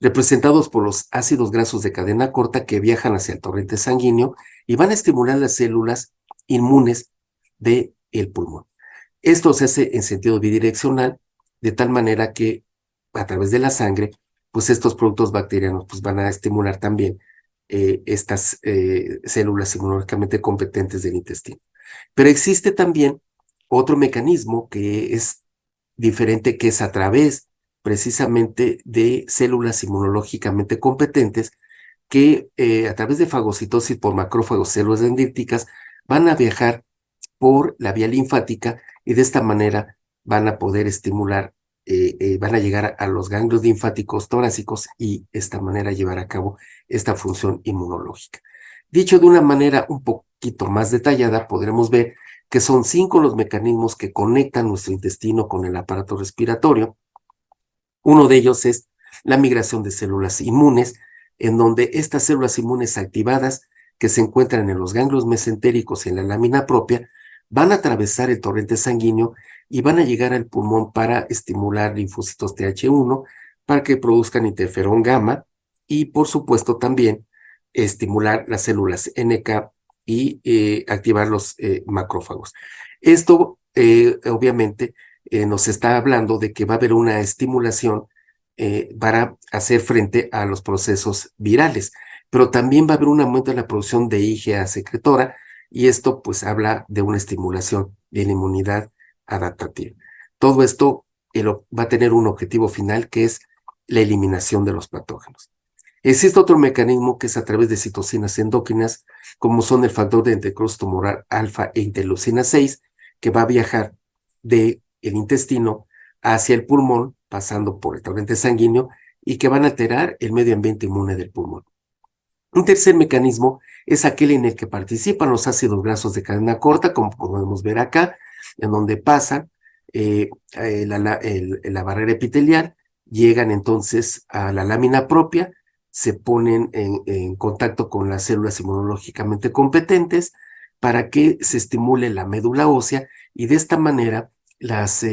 S3: representados por los ácidos grasos de cadena corta que viajan hacia el torrente sanguíneo y van a estimular las células inmunes del pulmón. Esto se hace en sentido bidireccional, de tal manera que a través de la sangre, pues estos productos bacterianos pues van a estimular también estas células inmunológicamente competentes del intestino. Pero existe también otro mecanismo que es diferente, que es a través precisamente de células inmunológicamente competentes que a través de fagocitosis por macrófagos, células dendríticas, van a viajar por la vía linfática y de esta manera van a poder estimular, van a llegar a los ganglios linfáticos torácicos y de esta manera llevar a cabo esta función inmunológica. Dicho de una manera un poquito más detallada, podremos ver que son 5 los mecanismos que conectan nuestro intestino con el aparato respiratorio. Uno de ellos es la migración de células inmunes, en donde estas células inmunes activadas que se encuentran en los ganglios mesentéricos y en la lámina propia van a atravesar el torrente sanguíneo y van a llegar al pulmón para estimular linfocitos Th1 para que produzcan interferón gamma y por supuesto también estimular las células NK y activar los macrófagos. Esto obviamente nos está hablando de que va a haber una estimulación para hacer frente a los procesos virales, pero también va a haber un aumento en la producción de IgA secretora y esto pues habla de una estimulación de la inmunidad adaptativa. Todo esto va a tener un objetivo final que es la eliminación de los patógenos. Existe otro mecanismo que es a través de citocinas endócrinas, como son el factor de entrecruz tumoral alfa e interleucina 6, que va a viajar del intestino hacia el pulmón, pasando por el torrente sanguíneo, y que van a alterar el medio ambiente inmune del pulmón. Un tercer mecanismo es aquel en el que participan los ácidos grasos de cadena corta, como podemos ver acá, en donde pasan la barrera epitelial, llegan entonces a la lámina propia, se ponen en contacto con las células inmunológicamente competentes para que se estimule la médula ósea y de esta manera las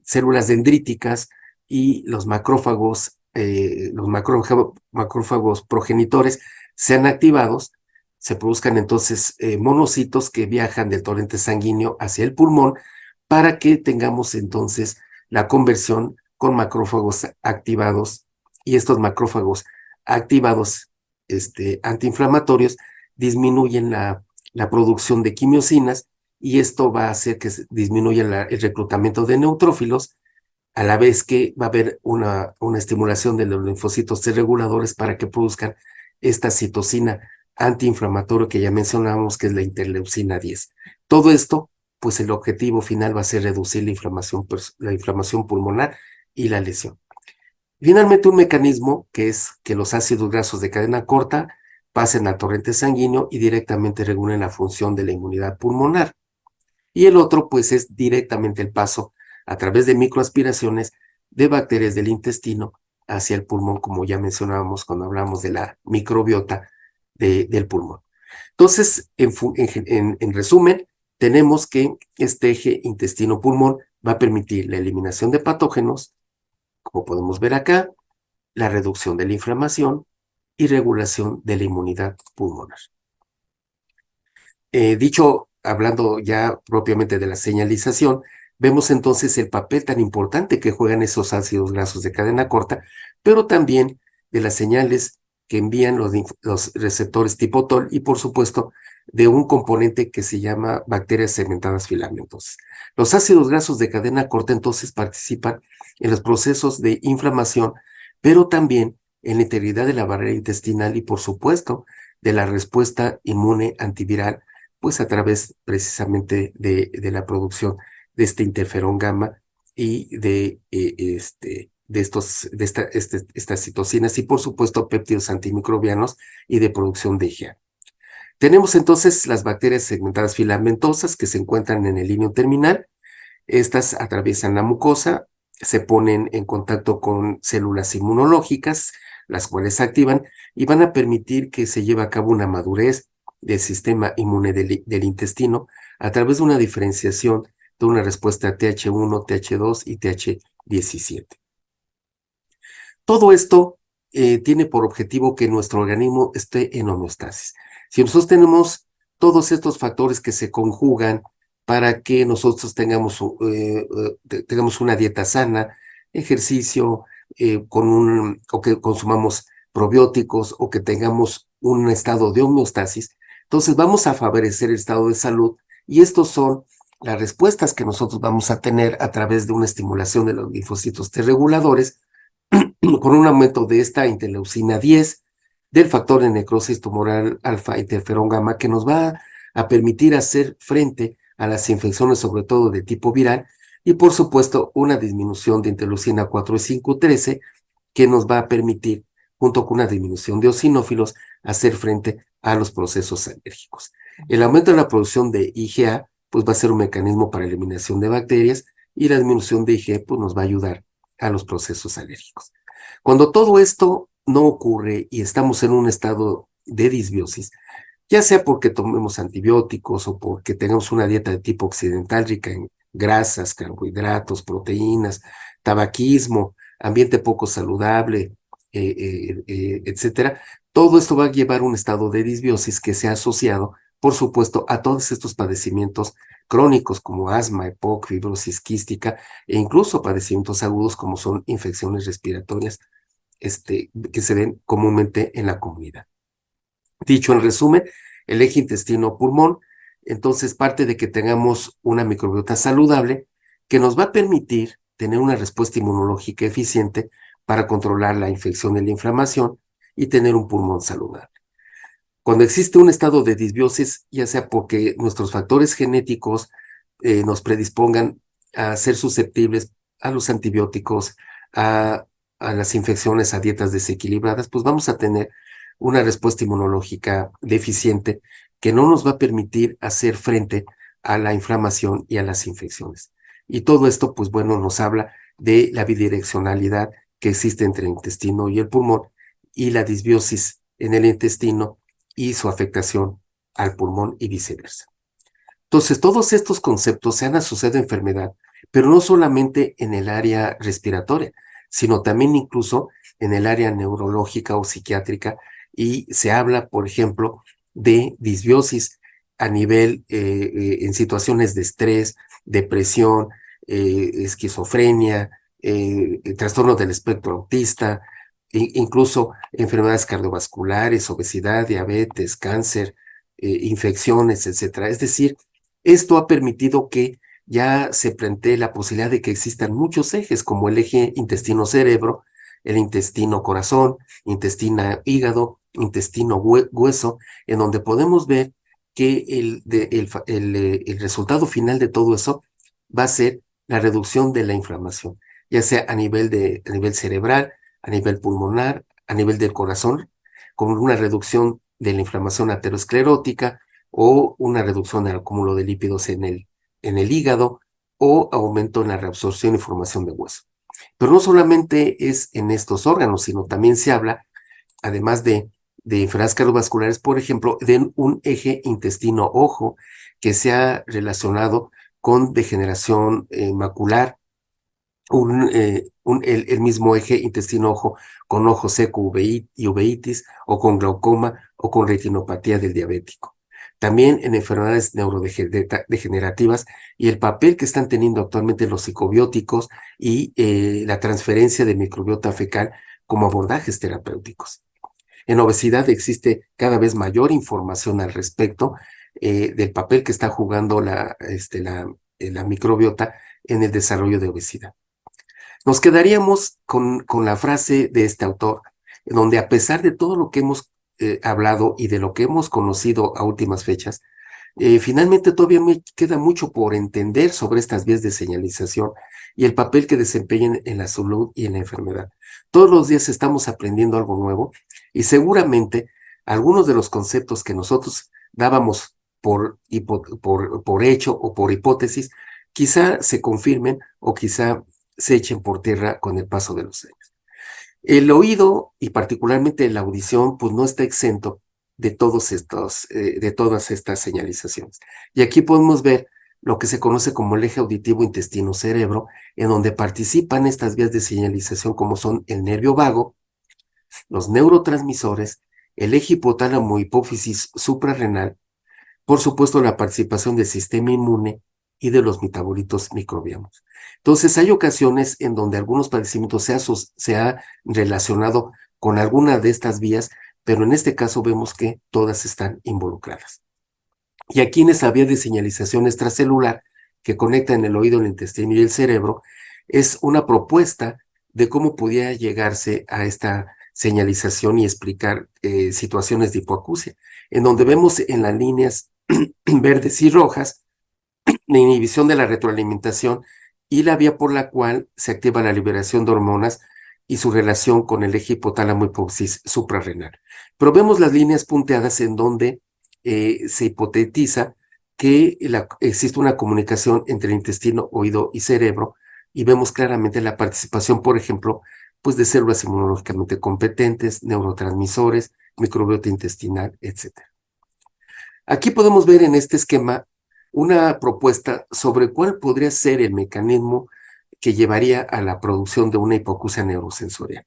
S3: células dendríticas y los macrófagos progenitores sean activados, se produzcan entonces monocitos que viajan del torrente sanguíneo hacia el pulmón para que tengamos entonces la conversión con macrófagos activados y estos macrófagos activados antiinflamatorios disminuyen la producción de quimiosinas y esto va a hacer que disminuya el reclutamiento de neutrófilos, a la vez que va a haber una estimulación de los linfocitos T reguladores para que produzcan esta citocina antiinflamatoria que ya mencionamos, que es la interleucina 10. Todo esto, pues el objetivo final va a ser reducir la inflamación pulmonar y la lesión. Finalmente, un mecanismo que es que los ácidos grasos de cadena corta pasen al torrente sanguíneo y directamente regulen la función de la inmunidad pulmonar. Y el otro, pues, es directamente el paso a través de microaspiraciones de bacterias del intestino hacia el pulmón, como ya mencionábamos cuando hablamos de la microbiota del pulmón. Entonces, en resumen, tenemos que este eje intestino-pulmón va a permitir la eliminación de patógenos, como podemos ver acá, la reducción de la inflamación y regulación de la inmunidad pulmonar. Hablando ya propiamente de la señalización, vemos entonces el papel tan importante que juegan esos ácidos grasos de cadena corta, pero también de las señales que envían los receptores tipo TOL y por supuesto de un componente que se llama bacterias segmentadas filamentosas. Los ácidos grasos de cadena corta entonces participan en los procesos de inflamación, pero también en la integridad de la barrera intestinal y por supuesto de la respuesta inmune antiviral, pues a través precisamente de la producción de este interferón gamma y de estas citocinas y por supuesto péptidos antimicrobianos y de producción de IgA. Tenemos entonces las bacterias segmentadas filamentosas que se encuentran en el límite terminal Estas atraviesan la mucosa, se ponen en contacto con células inmunológicas, las cuales se activan y van a permitir que se lleve a cabo una madurez del sistema inmune del intestino a través de una diferenciación de una respuesta TH1, TH2 y TH17. Todo esto tiene por objetivo que nuestro organismo esté en homeostasis. Si nosotros tenemos todos estos factores que se conjugan para que nosotros tengamos una dieta sana, ejercicio, o que consumamos probióticos o que tengamos un estado de homeostasis, entonces vamos a favorecer el estado de salud y estos son las respuestas que nosotros vamos a tener a través de una estimulación de los linfocitos T reguladores con un aumento de esta interleucina 10, del factor de necrosis tumoral alfa interferón gamma, que nos va a permitir hacer frente a las infecciones, sobre todo de tipo viral, y por supuesto una disminución de interleucina 4 y 5, 13, que nos va a permitir, junto con una disminución de eosinófilos, hacer frente a los procesos alérgicos. El aumento de la producción de IgA pues va a ser un mecanismo para eliminación de bacterias y la disminución de IgE pues nos va a ayudar a los procesos alérgicos. Cuando todo esto no ocurre y estamos en un estado de disbiosis, ya sea porque tomemos antibióticos o porque tengamos una dieta de tipo occidental rica en grasas, carbohidratos, proteínas, tabaquismo, ambiente poco saludable, etcétera, todo esto va a llevar a un estado de disbiosis que se ha asociado, por supuesto, a todos estos padecimientos crónicos como asma, EPOC, fibrosis quística e incluso padecimientos agudos como son infecciones respiratorias que se ven comúnmente en la comunidad. Dicho en resumen, el eje intestino-pulmón, entonces parte de que tengamos una microbiota saludable que nos va a permitir tener una respuesta inmunológica eficiente para controlar la infección y la inflamación y tener un pulmón saludable. Cuando existe un estado de disbiosis, ya sea porque nuestros factores genéticos nos predispongan a ser susceptibles a los antibióticos, a las infecciones, a dietas desequilibradas, pues vamos a tener una respuesta inmunológica deficiente que no nos va a permitir hacer frente a la inflamación y a las infecciones. Y todo esto, pues bueno, nos habla de la bidireccionalidad que existe entre el intestino y el pulmón y la disbiosis en el intestino y su afectación al pulmón y viceversa. Entonces, todos estos conceptos se han asociado a enfermedad, pero no solamente en el área respiratoria, sino también incluso en el área neurológica o psiquiátrica, y se habla, por ejemplo, de disbiosis a nivel, en situaciones de estrés, depresión, esquizofrenia, trastorno del espectro autista, incluso enfermedades cardiovasculares, obesidad, diabetes, cáncer, infecciones, etcétera. Es decir, esto ha permitido que ya se plantee la posibilidad de que existan muchos ejes, como el eje intestino-cerebro, el intestino-corazón, intestino-hígado, intestino-hueso, en donde podemos ver que el resultado final de todo eso va a ser la reducción de la inflamación, ya sea a nivel cerebral, a nivel pulmonar, a nivel del corazón, con una reducción de la inflamación aterosclerótica o una reducción del acúmulo de lípidos en el hígado o aumento en la reabsorción y formación de hueso. Pero no solamente es en estos órganos, sino también se habla, además de enfermedades cardiovasculares, por ejemplo, de un eje intestino-ojo que se ha relacionado con degeneración macular, el mismo eje intestino-ojo con ojo seco y uveitis, o con glaucoma, o con retinopatía del diabético. También en enfermedades neurodegenerativas y el papel que están teniendo actualmente los psicobióticos y la transferencia de microbiota fecal como abordajes terapéuticos. En obesidad existe cada vez mayor información al respecto del papel que está jugando la microbiota en el desarrollo de obesidad. Nos quedaríamos con la frase de este autor, donde a pesar de todo lo que hemos hablado y de lo que hemos conocido a últimas fechas, finalmente todavía me queda mucho por entender sobre estas vías de señalización y el papel que desempeñan en la salud y en la enfermedad. Todos los días estamos aprendiendo algo nuevo y seguramente algunos de los conceptos que nosotros dábamos por hecho o por hipótesis, quizá se confirmen o quizá se echen por tierra con el paso de los años. El oído y particularmente la audición, pues no está exento de todas estas señalizaciones. Y aquí podemos ver lo que se conoce como el eje auditivo intestino-cerebro, en donde participan estas vías de señalización como son el nervio vago, los neurotransmisores, el eje hipotálamo hipófisis suprarrenal, por supuesto la participación del sistema inmune y de los metabolitos microbianos. Entonces hay ocasiones en donde algunos padecimientos se ha relacionado con alguna de estas vías, pero en este caso vemos que todas están involucradas. Y aquí en esa vía de señalización extracelular que conecta en el oído, el intestino y el cerebro, es una propuesta de cómo pudiera llegarse a esta señalización y explicar situaciones de hipoacusia, en donde vemos en las líneas verdes y rojas la inhibición de la retroalimentación y la vía por la cual se activa la liberación de hormonas y su relación con el eje hipotálamo hipófisis suprarrenal. Pero vemos las líneas punteadas en donde se hipotetiza que existe una comunicación entre el intestino, oído y cerebro, y vemos claramente la participación, por ejemplo, pues de células inmunológicamente competentes, neurotransmisores, microbiota intestinal, etc. Aquí podemos ver en este esquema una propuesta sobre cuál podría ser el mecanismo que llevaría a la producción de una hipoacusia neurosensorial.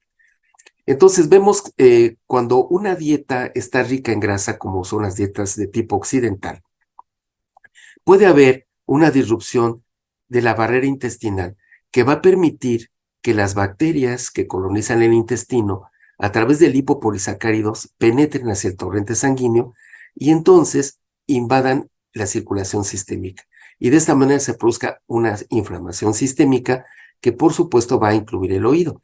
S3: Entonces vemos cuando una dieta está rica en grasa, como son las dietas de tipo occidental, puede haber una disrupción de la barrera intestinal que va a permitir que las bacterias que colonizan el intestino a través de lipopolisacáridos penetren hacia el torrente sanguíneo y entonces invadan la circulación sistémica. Y de esta manera se produzca una inflamación sistémica que por supuesto va a incluir el oído.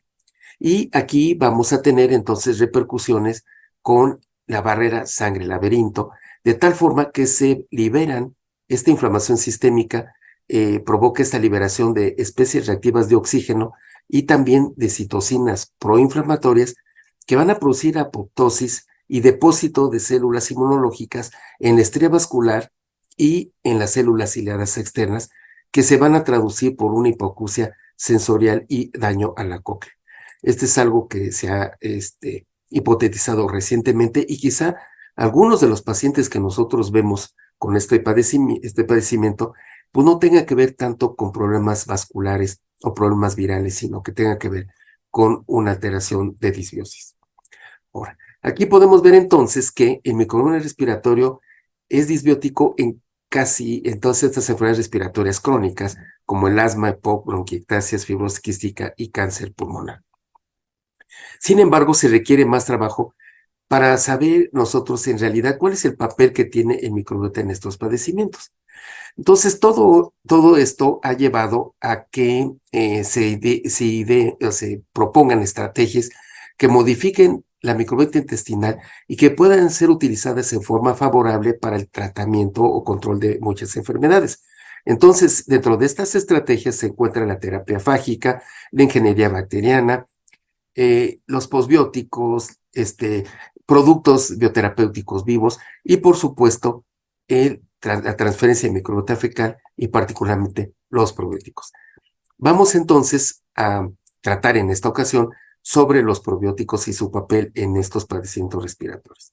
S3: Y aquí vamos a tener entonces repercusiones con la barrera sangre-laberinto, de tal forma que se liberan, esta inflamación sistémica provoca esta liberación de especies reactivas de oxígeno y también de citocinas proinflamatorias que van a producir apoptosis y depósito de células inmunológicas en la estría vascular y en las células ciliadas externas que se van a traducir por una hipoacusia sensorial y daño a la cóclea. Este es algo que se ha hipotetizado recientemente y quizá algunos de los pacientes que nosotros vemos con este padecimiento, pues no tenga que ver tanto con problemas vasculares o problemas virales, sino que tenga que ver con una alteración de disbiosis. Ahora, aquí podemos ver entonces que el microbioma respiratorio es disbiótico en casi en todas estas enfermedades respiratorias crónicas, como el asma, EPOC, bronquiectasias, fibrosis quística y cáncer pulmonar. Sin embargo, se requiere más trabajo para saber nosotros en realidad cuál es el papel que tiene el microbiota en estos padecimientos. Entonces, todo esto ha llevado a que se propongan estrategias que modifiquen la microbiota intestinal y que puedan ser utilizadas en forma favorable para el tratamiento o control de muchas enfermedades. Entonces, dentro de estas estrategias se encuentra la terapia fágica, la ingeniería bacteriana, los posbióticos, productos bioterapéuticos vivos y, por supuesto, la transferencia de microbiota fecal y particularmente los probióticos. Vamos entonces a tratar en esta ocasión sobre los probióticos y su papel en estos padecimientos respiratorios.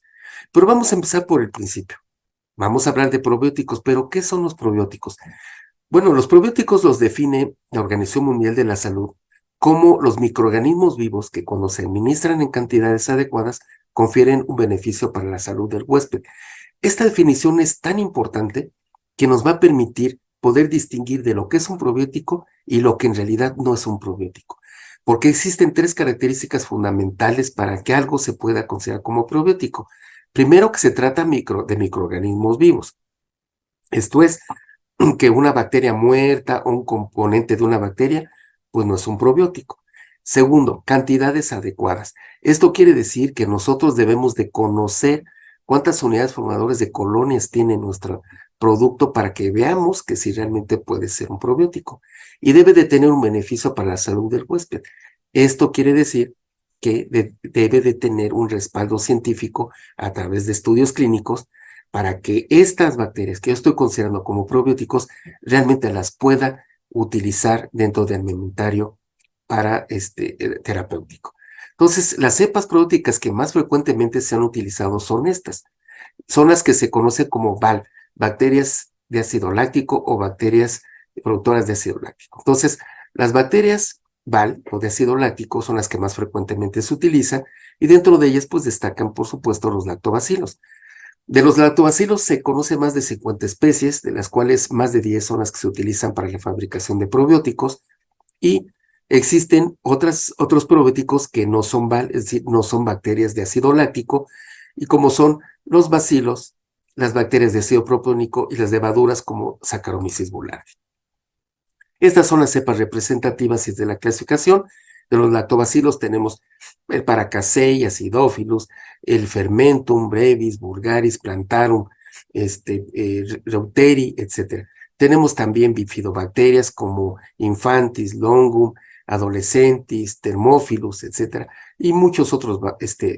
S3: Pero vamos a empezar por el principio. Vamos a hablar de probióticos, pero ¿qué son los probióticos? Bueno, los probióticos los define la Organización Mundial de la Salud como los microorganismos vivos que cuando se administran en cantidades adecuadas confieren un beneficio para la salud del huésped. Esta definición es tan importante que nos va a permitir poder distinguir de lo que es un probiótico y lo que en realidad no es un probiótico, porque existen tres características fundamentales para que algo se pueda considerar como probiótico. Primero, que se trata de microorganismos vivos. Esto es, que una bacteria muerta o un componente de una bacteria, pues no es un probiótico. Segundo, cantidades adecuadas. Esto quiere decir que nosotros debemos de conocer cuántas unidades formadoras de colonias tiene nuestro producto para que veamos que si realmente puede ser un probiótico. Y debe de tener un beneficio para la salud del huésped. Esto quiere decir que debe de tener un respaldo científico a través de estudios clínicos para que estas bacterias que yo estoy considerando como probióticos realmente las pueda utilizar dentro del alimentario para terapéutico. Entonces, las cepas probióticas que más frecuentemente se han utilizado son estas. Son las que se conocen como BAL, bacterias de ácido láctico o bacterias productoras de ácido láctico. Entonces, las bacterias BAL o de ácido láctico son las que más frecuentemente se utilizan y dentro de ellas pues destacan por supuesto los lactobacilos. De los lactobacilos se conoce más de 50 especies, de las cuales más de 10 son las que se utilizan para la fabricación de probióticos y existen otros probióticos que no son BAL, es decir, no son bacterias de ácido láctico y como son los bacilos, las bacterias de ácido propiónico y las levaduras como Saccharomyces boulardii. Estas son las cepas representativas de la clasificación. De los lactobacilos tenemos el Paracasei, Acidophilus, el Fermentum, Brevis, Vulgaris, Plantarum, Reuteri, etc. Tenemos también bifidobacterias como Infantis, Longum, Adolescentis, Thermophilus, etc. Y muchos otros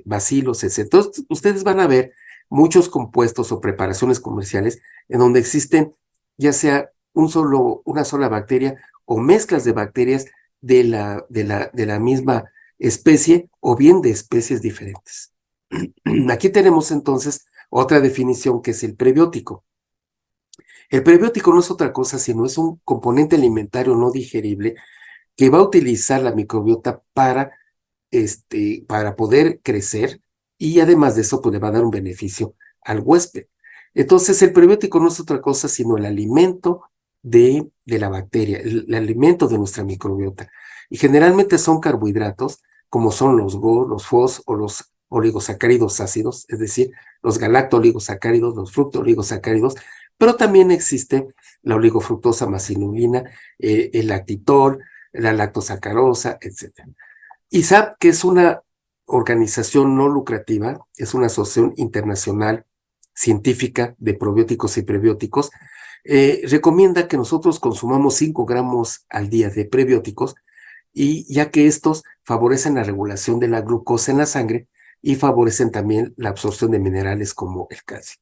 S3: bacilos, etc. Entonces, ustedes van a ver muchos compuestos o preparaciones comerciales en donde existen ya sea una sola bacteria o mezclas de bacterias de la misma especie o bien de especies diferentes. Aquí tenemos entonces otra definición que es el prebiótico. El prebiótico no es otra cosa sino es un componente alimentario no digerible que va a utilizar la microbiota para poder crecer y además de eso pues le va a dar un beneficio al huésped. Entonces el prebiótico no es otra cosa sino el alimento de la bacteria, el alimento de nuestra microbiota. Y generalmente son carbohidratos como son los GO, los FOS o los oligosacáridos ácidos, es decir, los galacto-oligosacáridos, los fructo-oligosacáridos, pero también existe la oligofructosa macilulina, el lactitol, la lactosacarosa, etc. ISAP, que es una organización no lucrativa, es una asociación internacional científica de probióticos y prebióticos, recomienda que nosotros consumamos 5 gramos al día de prebióticos, y ya que estos favorecen la regulación de la glucosa en la sangre y favorecen también la absorción de minerales como el calcio.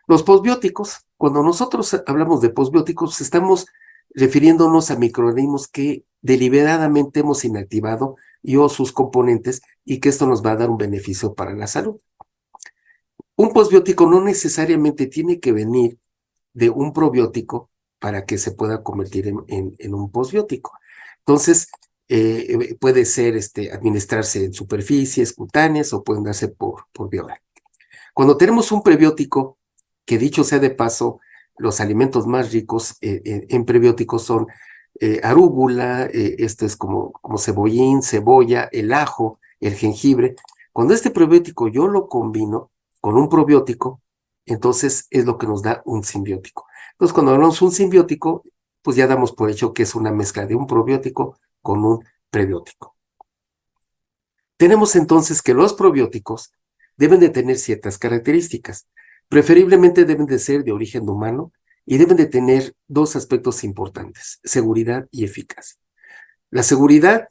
S3: Los posbióticos, cuando nosotros hablamos de posbióticos, estamos refiriéndonos a microorganismos que deliberadamente hemos inactivado y o sus componentes y que esto nos va a dar un beneficio para la salud. Un posbiótico no necesariamente tiene que venir de un probiótico para que se pueda convertir en un posbiótico. Entonces, puede ser administrarse en superficies cutáneas o pueden darse por vía oral. Cuando tenemos un prebiótico, que dicho sea de paso, los alimentos más ricos en prebióticos son arúgula, esto es como cebollín, cebolla, el ajo, el jengibre. Cuando este prebiótico yo lo combino con un probiótico, entonces es lo que nos da un simbiótico. Entonces, cuando hablamos de un simbiótico, pues ya damos por hecho que es una mezcla de un probiótico con un prebiótico. Tenemos entonces que los probióticos deben de tener ciertas características. Preferiblemente deben de ser de origen humano y deben de tener 2 aspectos importantes, seguridad y eficacia. La seguridad,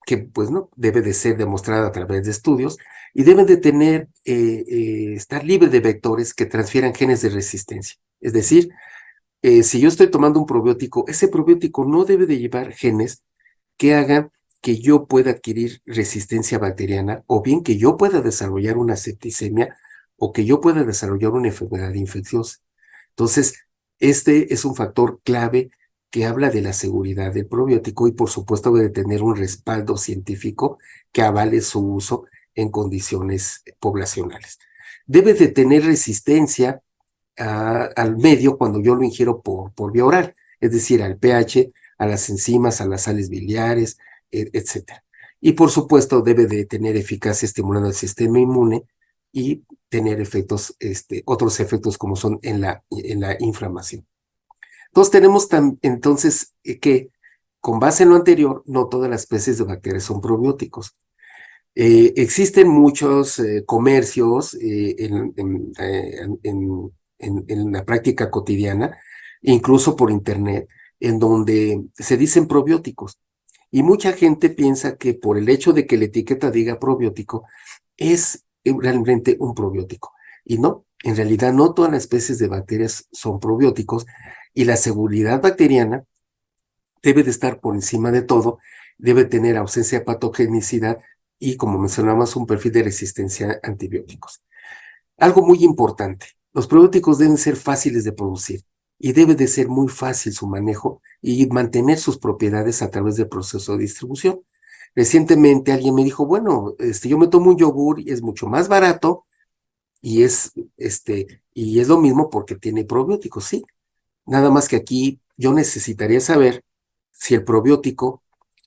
S3: que pues no, debe de ser demostrada a través de estudios y deben de tener, estar libre de vectores que transfieran genes de resistencia. Es decir, si yo estoy tomando un probiótico, ese probiótico no debe de llevar genes que hagan que yo pueda adquirir resistencia bacteriana o bien que yo pueda desarrollar una septicemia o que yo pueda desarrollar una enfermedad infecciosa. Entonces, este es un factor clave que habla de la seguridad del probiótico y por supuesto debe tener un respaldo científico que avale su uso en condiciones poblacionales. Debe de tener resistencia al medio cuando yo lo ingiero por vía oral, es decir, al pH, a las enzimas, a las sales biliares, etc. Y por supuesto debe de tener eficacia estimulando el sistema inmune y tener efectos, otros efectos como son en la inflamación. Entonces tenemos entonces que con base en lo anterior, no todas las especies de bacterias son probióticos. Existen muchos comercios en la práctica cotidiana, incluso por internet, en donde se dicen probióticos. Y mucha gente piensa que por el hecho de que la etiqueta diga probiótico, es realmente un probiótico. Y no, En realidad no todas las especies de bacterias son probióticos y la seguridad bacteriana debe de estar por encima de todo, debe tener ausencia de patogenicidad y, como mencionamos, un perfil de resistencia a antibióticos. Algo muy importante, los probióticos deben ser fáciles de producir y debe de ser muy fácil su manejo y mantener sus propiedades a través del proceso de distribución. Recientemente alguien me dijo, bueno, yo me tomo un yogur y es mucho más barato y es lo mismo porque tiene probióticos, sí. Nada más que aquí yo necesitaría saber si el probiótico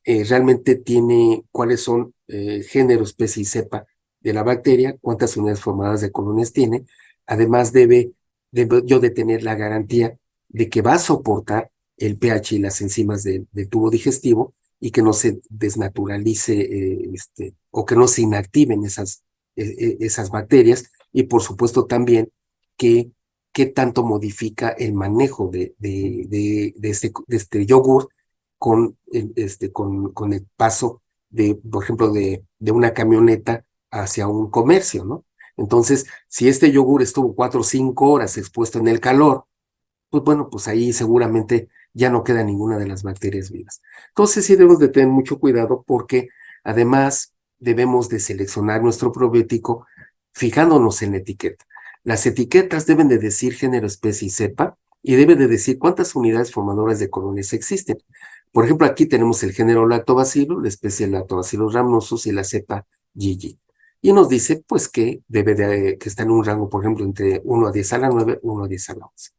S3: realmente tiene cuáles son género, especie y cepa de la bacteria, cuántas unidades formadas de colonias tiene. Además, debe yo de tener la garantía de que va a soportar el pH y las enzimas del tubo digestivo y que no se desnaturalice o que no se inactiven esas bacterias. Y por supuesto también que qué tanto modifica el manejo de este yogur con el paso por ejemplo, de una camioneta hacia un comercio, ¿no? Entonces, si este yogur estuvo 4 o 5 horas expuesto en el calor, pues bueno, pues ahí seguramente ya no queda ninguna de las bacterias vivas. Entonces sí debemos de tener mucho cuidado porque además debemos de seleccionar nuestro probiótico fijándonos en la etiqueta. Las etiquetas deben de decir género, especie y cepa y deben de decir cuántas unidades formadoras de colonias existen. Por ejemplo, aquí tenemos el género Lactobacillus, la especie Lactobacillus rhamnosus y la cepa Gigi. Y nos dice pues que que está en un rango, por ejemplo, entre 1 a 10 a la 9, 1 a 10 a la 11.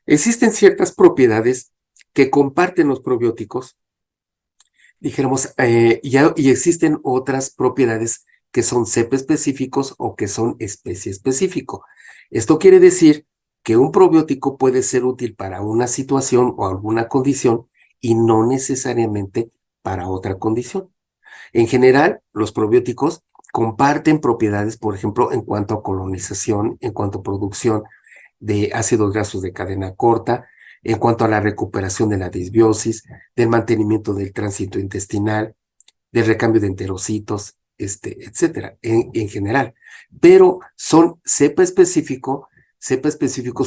S3: Existen ciertas propiedades que comparten los probióticos, dijéramos, y existen otras propiedades que son cepa específicos o que son especie específico. Esto quiere decir que un probiótico puede ser útil para una situación o alguna condición y no necesariamente para otra condición. En general, los probióticos comparten propiedades, por ejemplo, en cuanto a colonización, en cuanto a producción de ácidos grasos de cadena corta, en cuanto a la recuperación de la disbiosis, del mantenimiento del tránsito intestinal, del recambio de enterocitos, etcétera, en general. Pero son cepa específicos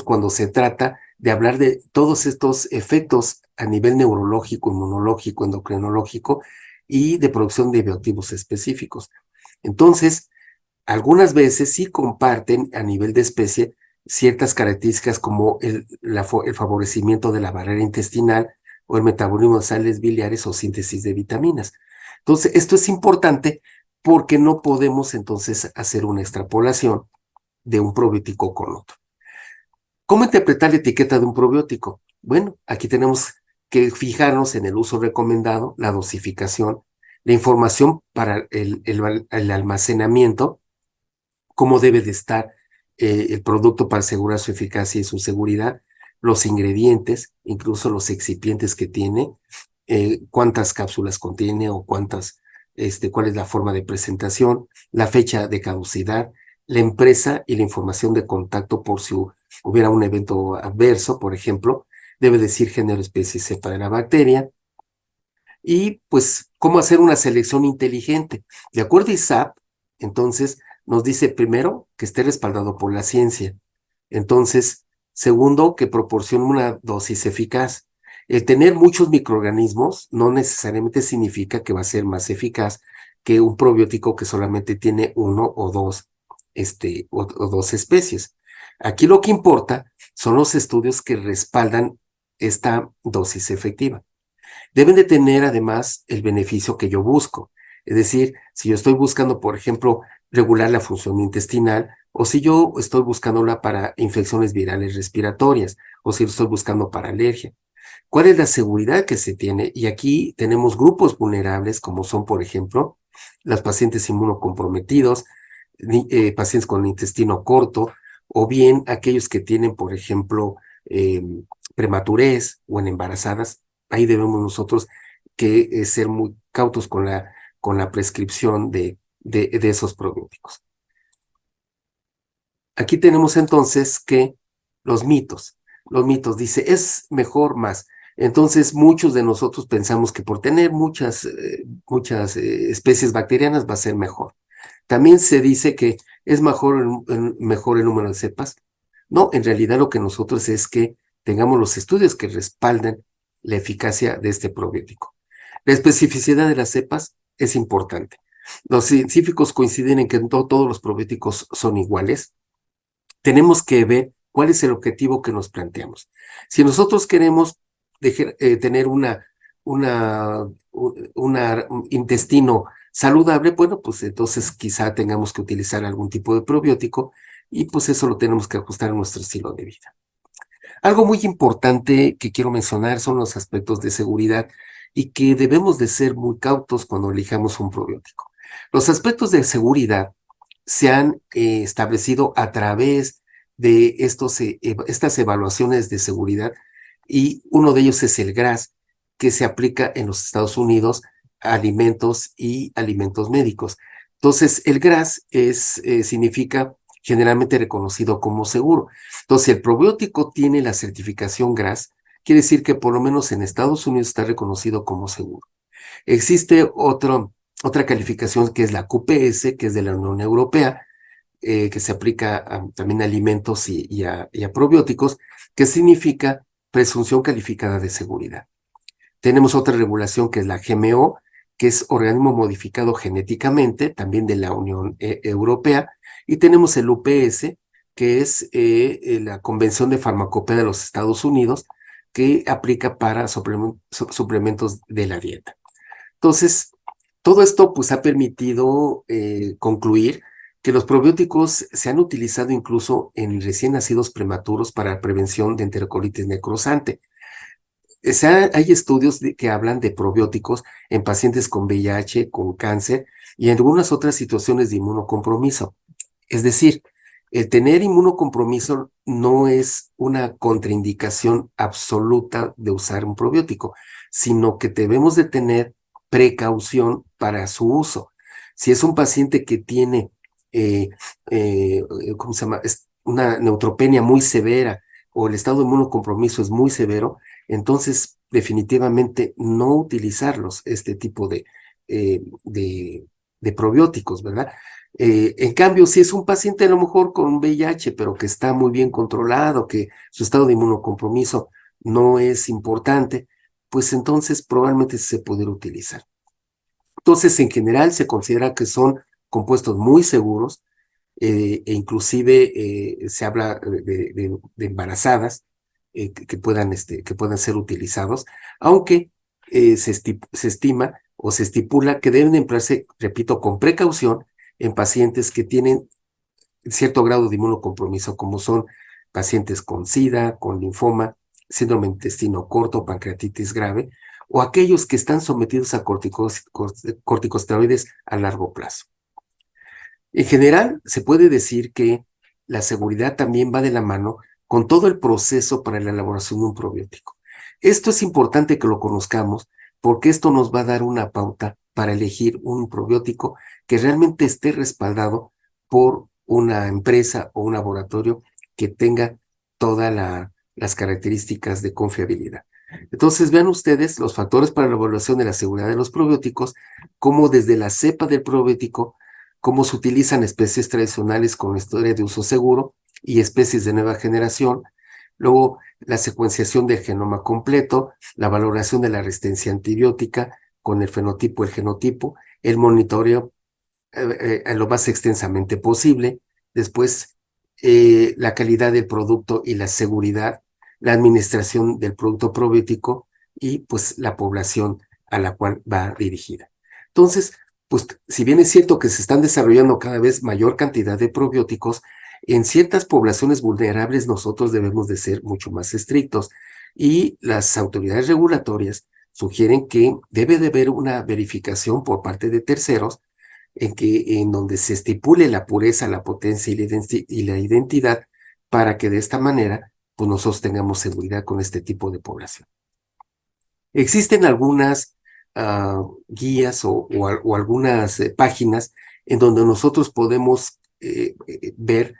S3: cuando se trata de hablar de todos estos efectos a nivel neurológico, inmunológico, endocrinológico y de producción de bioactivos específicos. Entonces, algunas veces sí comparten a nivel de especie ciertas características como el favorecimiento de la barrera intestinal o el metabolismo de sales biliares o síntesis de vitaminas. Entonces, esto es importante porque no podemos entonces hacer una extrapolación de un probiótico con otro. ¿Cómo interpretar la etiqueta de un probiótico? Bueno, aquí tenemos que fijarnos en el uso recomendado, la dosificación, la información para el almacenamiento, cómo debe de estar el producto para asegurar su eficacia y su seguridad, los ingredientes, incluso los excipientes que tiene, cuántas cápsulas contiene o cuál es la forma de presentación, la fecha de caducidad, la empresa y la información de contacto por si hubiera un evento adverso, por ejemplo, debe decir género, especie y cepa de la bacteria, y pues cómo hacer una selección inteligente. De acuerdo a ISAP, entonces nos dice primero que esté respaldado por la ciencia. Entonces, segundo, que proporcione una dosis eficaz. El tener muchos microorganismos no necesariamente significa que va a ser más eficaz que un probiótico que solamente tiene uno o dos, o dos especies. Aquí lo que importa son los estudios que respaldan esta dosis efectiva. Deben de tener además el beneficio que yo busco. Es decir, si yo estoy buscando, por ejemplo, regular la función intestinal, o si yo estoy buscándola para infecciones virales respiratorias, o si lo estoy buscando para alergia. ¿Cuál es la seguridad que se tiene? Y aquí tenemos grupos vulnerables, como son, por ejemplo, los pacientes inmunocomprometidos, pacientes con intestino corto, o bien aquellos que tienen, por ejemplo, prematurez o en embarazadas. Ahí debemos nosotros que ser muy cautos con la prescripción de esos probióticos. Aquí tenemos entonces que los mitos dice, es mejor más. Entonces muchos de nosotros pensamos que por tener muchas especies bacterianas va a ser mejor. También se dice que ¿Es mejor el número de cepas? No, en realidad lo que nosotros es que tengamos los estudios que respalden la eficacia de este probiótico. La especificidad de las cepas es importante. Los científicos coinciden en que todos los probióticos son iguales. Tenemos que ver cuál es el objetivo que nos planteamos. Si nosotros queremos tener un intestino saludable, bueno, pues entonces quizá tengamos que utilizar algún tipo de probiótico y pues eso lo tenemos que ajustar a nuestro estilo de vida. Algo muy importante que quiero mencionar son los aspectos de seguridad y que debemos de ser muy cautos cuando elijamos un probiótico. Los aspectos de seguridad se han establecido a través de estas evaluaciones de seguridad y uno de ellos es el GRAS, que se aplica en los Estados Unidos a alimentos y alimentos médicos. Entonces, el GRAS significa generalmente reconocido como seguro. Entonces, si el probiótico tiene la certificación GRAS, quiere decir que por lo menos en Estados Unidos está reconocido como seguro. Existe otra calificación que es la QPS, que es de la Unión Europea, que se aplica también a alimentos y a probióticos, que significa presunción calificada de seguridad. Tenemos otra regulación que es la GMO, que es organismo modificado genéticamente, también de la Unión Europea, y tenemos el UPS, que es la Convención de Farmacopea de los Estados Unidos, que aplica para suplementos de la dieta. Entonces, todo esto pues ha permitido concluir que los probióticos se han utilizado incluso en recién nacidos prematuros para prevención de enterocolitis necrosante. Hay estudios que hablan de probióticos en pacientes con VIH, con cáncer y en algunas otras situaciones de inmunocompromiso. Es decir, el tener inmunocompromiso no es una contraindicación absoluta de usar un probiótico, sino que debemos de tener precaución para su uso. Si es un paciente que tiene, ¿cómo se llama? Una neutropenia muy severa o el estado de inmunocompromiso es muy severo, entonces definitivamente no utilizarlos, este tipo de probióticos, ¿verdad? En cambio, si es un paciente a lo mejor con un VIH, pero que está muy bien controlado, que su estado de inmunocompromiso no es importante, pues entonces probablemente se pudiera utilizar. Entonces, en general, se considera que son compuestos muy seguros, e inclusive se habla de embarazadas que puedan ser utilizados, aunque se estima o se estipula que deben emplearse, repito, con precaución en pacientes que tienen cierto grado de inmunocompromiso, como son pacientes con SIDA, con linfoma, síndrome de intestino corto, pancreatitis grave, o aquellos que están sometidos a corticosteroides a largo plazo. En general, se puede decir que la seguridad también va de la mano con todo el proceso para la elaboración de un probiótico. Esto es importante que lo conozcamos porque esto nos va a dar una pauta para elegir un probiótico que realmente esté respaldado por una empresa o un laboratorio que tenga todas las características de confiabilidad. Entonces, vean ustedes los factores para la evaluación de la seguridad de los probióticos, como desde la cepa del probiótico, cómo se utilizan especies tradicionales con historia de uso seguro y especies de nueva generación, luego la secuenciación del genoma completo, la valoración de la resistencia antibiótica con el fenotipo, el genotipo, el monitoreo lo más extensamente posible, después la calidad del producto y la seguridad, la administración del producto probiótico y pues la población a la cual va dirigida. Entonces, pues si bien es cierto que se están desarrollando cada vez mayor cantidad de probióticos, en ciertas poblaciones vulnerables nosotros debemos de ser mucho más estrictos y las autoridades regulatorias sugieren que debe de haber una verificación por parte de terceros en donde se estipule la pureza, la potencia y la identidad para que de esta manera pues nosotros tengamos seguridad con este tipo de población. Existen algunas guías o algunas páginas en donde nosotros podemos ver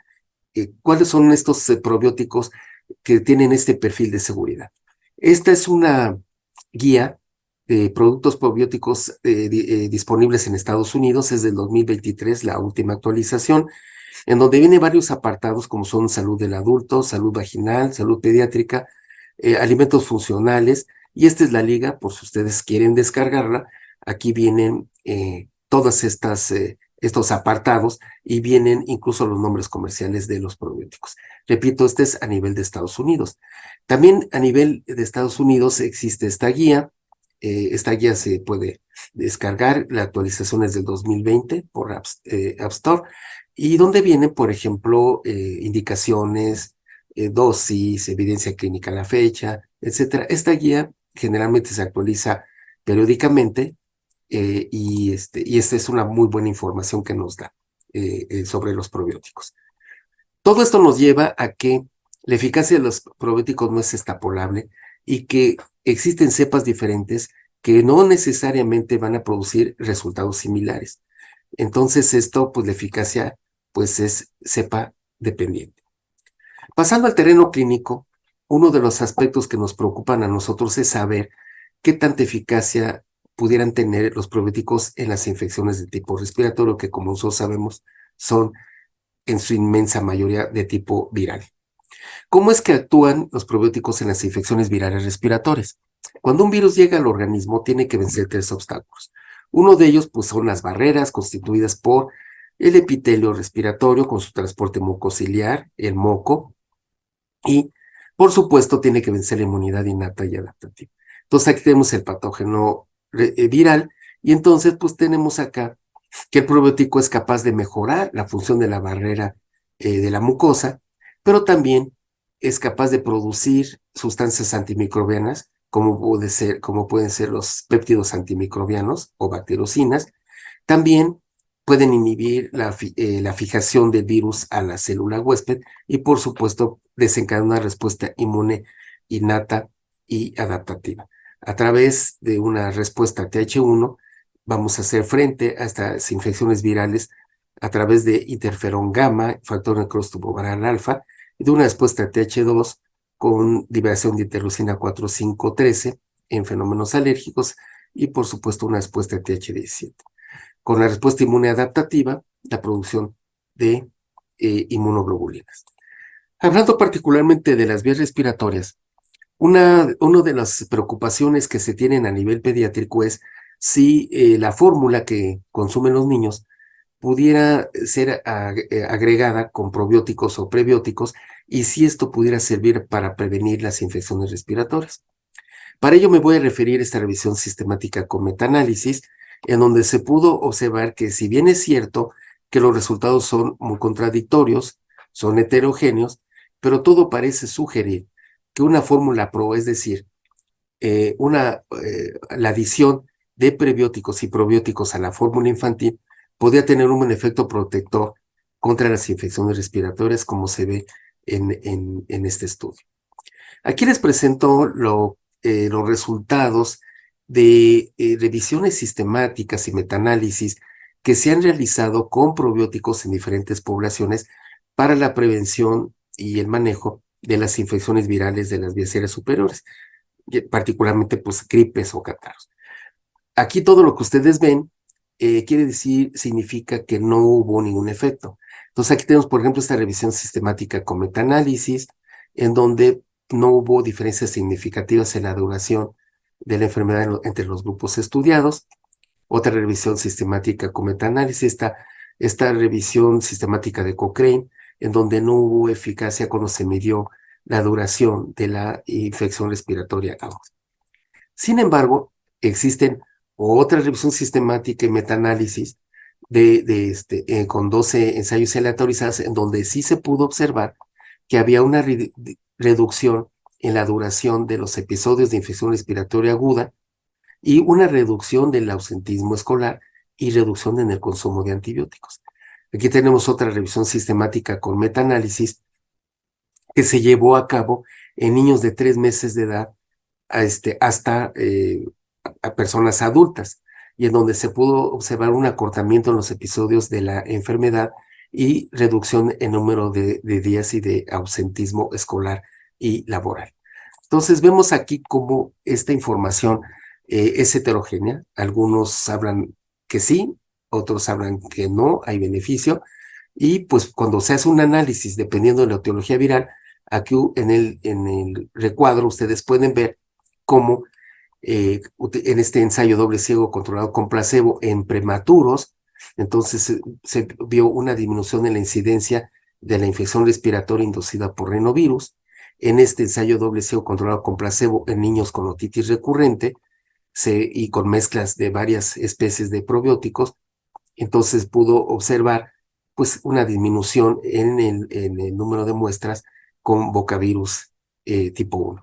S3: cuáles son estos probióticos que tienen este perfil de seguridad. Esta es una guía de productos probióticos disponibles en Estados Unidos, es del 2023, la última actualización, en donde vienen varios apartados como son salud del adulto, salud vaginal, salud pediátrica, alimentos funcionales, y esta es la liga, por si ustedes quieren descargarla. Aquí vienen todas estos apartados y vienen incluso los nombres comerciales de los probióticos. Repito, este es a nivel de Estados Unidos. También a nivel de Estados Unidos existe esta guía. Esta guía se puede descargar, la actualización es del 2020 por App Store, y donde vienen, por ejemplo, indicaciones, dosis, evidencia clínica a la fecha, etcétera. Esta guía generalmente se actualiza periódicamente, y esta es una muy buena información que nos da sobre los probióticos. Todo esto nos lleva a que la eficacia de los probióticos no es extrapolable y que existen cepas diferentes que no necesariamente van a producir resultados similares. Entonces esto, pues la eficacia, pues es cepa dependiente. Pasando al terreno clínico, uno de los aspectos que nos preocupan a nosotros es saber qué tanta eficacia pudieran tener los probióticos en las infecciones de tipo respiratorio, que como nosotros sabemos son en su inmensa mayoría de tipo viral. ¿Cómo es que actúan los probióticos en las infecciones virales respiratorias? Cuando un virus llega al organismo, tiene que vencer 3 obstáculos. Uno de ellos, pues, son las barreras constituidas por el epitelio respiratorio con su transporte mucociliar, el moco, y, por supuesto, tiene que vencer la inmunidad innata y adaptativa. Entonces, aquí tenemos el patógeno viral, y entonces, pues, tenemos acá que el probiótico es capaz de mejorar la función de la barrera de la mucosa, pero también es capaz de producir sustancias antimicrobianas, como pueden ser los péptidos antimicrobianos o bactericinas. También pueden inhibir la fijación del virus a la célula huésped y, por supuesto, desencadenar una respuesta inmune innata y adaptativa. A través de una respuesta Th1, vamos a hacer frente a estas infecciones virales a través de interferón gamma, factor necrotumoral alfa, y de una respuesta Th2 con liberación de interleucina 4-5-13 en fenómenos alérgicos y, por supuesto, una respuesta Th17. Con la respuesta inmune adaptativa, la producción de inmunoglobulinas. Hablando particularmente de las vías respiratorias, una de las preocupaciones que se tienen a nivel pediátrico es si la fórmula que consumen los niños pudiera ser agregada con probióticos o prebióticos y si esto pudiera servir para prevenir las infecciones respiratorias. Para ello me voy a referir a esta revisión sistemática con metaanálisis, en donde se pudo observar que, si bien es cierto que los resultados son muy contradictorios, son heterogéneos, pero todo parece sugerir que una fórmula PRO, es decir, la adición de prebióticos y probióticos a la fórmula infantil, podría tener un buen efecto protector contra las infecciones respiratorias, como se ve en este estudio. Aquí les presento los resultados de revisiones sistemáticas y metaanálisis que se han realizado con probióticos en diferentes poblaciones para la prevención y el manejo de las infecciones virales de las vías aéreas superiores, particularmente pues gripes o catarros. Aquí todo lo que ustedes ven significa que no hubo ningún efecto. Entonces aquí tenemos, por ejemplo, esta revisión sistemática con metaanálisis, en donde no hubo diferencias significativas en la duración de la enfermedad entre los grupos estudiados. Otra revisión sistemática con metaanálisis, esta revisión sistemática de Cochrane, en donde no hubo eficacia cuando se midió la duración de la infección respiratoria aguda. Sin embargo, existen otra revisión sistemática y metaanálisis con 12 ensayos aleatorizados, en donde sí se pudo observar que había una reducción en la duración de los episodios de infección respiratoria aguda y una reducción del ausentismo escolar y reducción en el consumo de antibióticos. Aquí tenemos otra revisión sistemática con metaanálisis que se llevó a cabo en niños de 3 meses de edad hasta a personas adultas, y en donde se pudo observar un acortamiento en los episodios de la enfermedad y reducción en número de días y de ausentismo escolar y laboral. Entonces vemos aquí cómo esta información es heterogénea. Algunos hablan que sí, otros hablan que no hay beneficio, Y pues cuando se hace un análisis, dependiendo de la etiología viral, aquí en el recuadro ustedes pueden ver cómo en este ensayo doble ciego controlado con placebo en prematuros, entonces se vio una disminución en la incidencia de la infección respiratoria inducida por rinovirus. En este ensayo doble ciego controlado con placebo en niños con otitis recurrente y con mezclas de varias especies de probióticos, entonces pudo observar pues una disminución en el número de muestras con bocavirus tipo 1.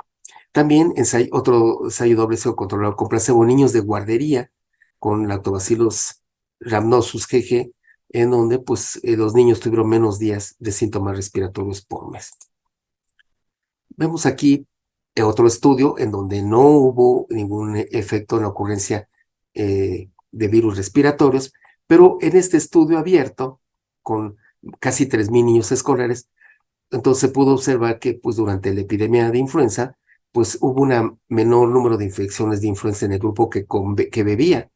S3: También otro ensayo doble ciego controlado con placebo, niños de guardería con lactobacillus rhamnosus GG, en donde pues los niños tuvieron menos días de síntomas respiratorios por mes. Vemos aquí otro estudio en donde no hubo ningún efecto en la ocurrencia de virus respiratorios, pero en este estudio abierto, con casi 3,000 niños escolares, entonces se pudo observar que pues, durante la epidemia de influenza, pues hubo un menor número de infecciones de influenza en el grupo que bebía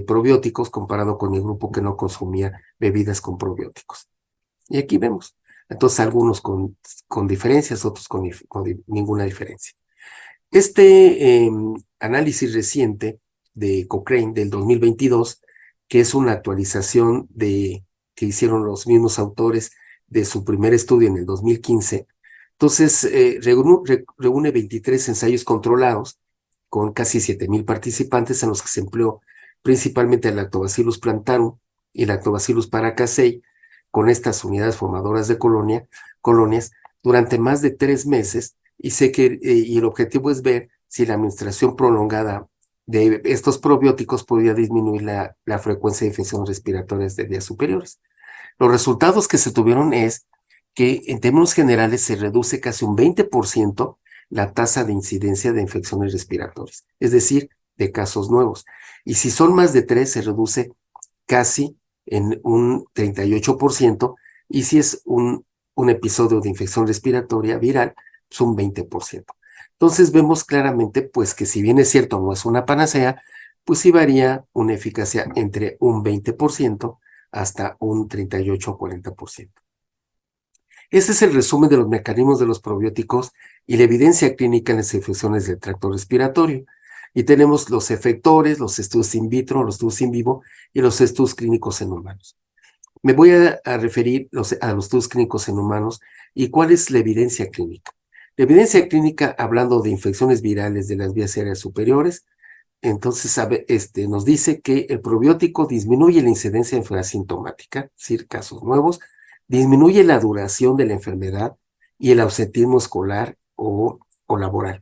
S3: probióticos comparado con el grupo que no consumía bebidas con probióticos. Y aquí vemos, entonces algunos con diferencias, otros con ninguna diferencia. Este análisis reciente de Cochrane del 2022, que es una actualización que hicieron los mismos autores de su primer estudio en el 2015, entonces reúne 23 ensayos controlados con casi 7,000 participantes en los que se empleó principalmente el Lactobacillus plantarum y Lactobacillus paracasei con estas unidades formadoras de colonias durante más de 3 meses, y el objetivo es ver si la administración prolongada de estos probióticos podía disminuir la frecuencia de infecciones respiratorias de vías superiores. Los resultados que se tuvieron es que en términos generales se reduce casi un 20% la tasa de incidencia de infecciones respiratorias, es decir, de casos nuevos. Y si son más de 3, se reduce casi en un 38%, y si es un episodio de infección respiratoria viral, es un 20%. Entonces vemos claramente pues que si bien es cierto no es una panacea, pues sí varía una eficacia entre un 20% hasta un 38 o 40%. Ese es el resumen de los mecanismos de los probióticos y la evidencia clínica en las infecciones del tracto respiratorio. Y tenemos los efectores, los estudios in vitro, los estudios in vivo y los estudios clínicos en humanos. Me voy a referir a los estudios clínicos en humanos y cuál es la evidencia clínica. La evidencia clínica, hablando de infecciones virales de las vías aéreas superiores, entonces nos dice que el probiótico disminuye la incidencia de enfermedad sintomática, es decir, casos nuevos, disminuye la duración de la enfermedad y el ausentismo escolar o laboral,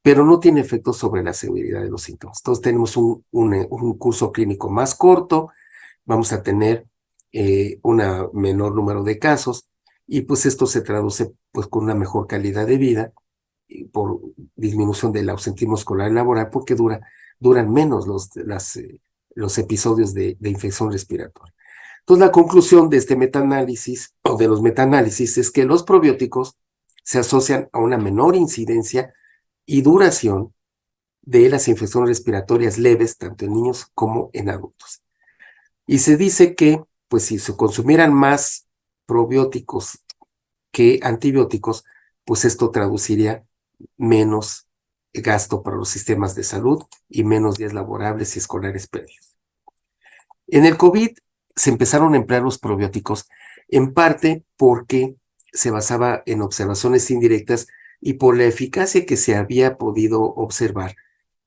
S3: pero no tiene efectos sobre la severidad de los síntomas. Entonces tenemos un curso clínico más corto, vamos a tener un menor número de casos, y pues esto se traduce pues con una mejor calidad de vida por disminución del ausentismo escolar y laboral, porque duran menos los episodios de infección respiratoria. Entonces, la conclusión de este metaanálisis o de los metaanálisis es que los probióticos se asocian a una menor incidencia y duración de las infecciones respiratorias leves, tanto en niños como en adultos. Y se dice que, pues, si se consumieran más probióticos que antibióticos, pues esto traduciría menos gasto para los sistemas de salud y menos días laborables y escolares perdidos. En el COVID se empezaron a emplear los probióticos en parte porque se basaba en observaciones indirectas y por la eficacia que se había podido observar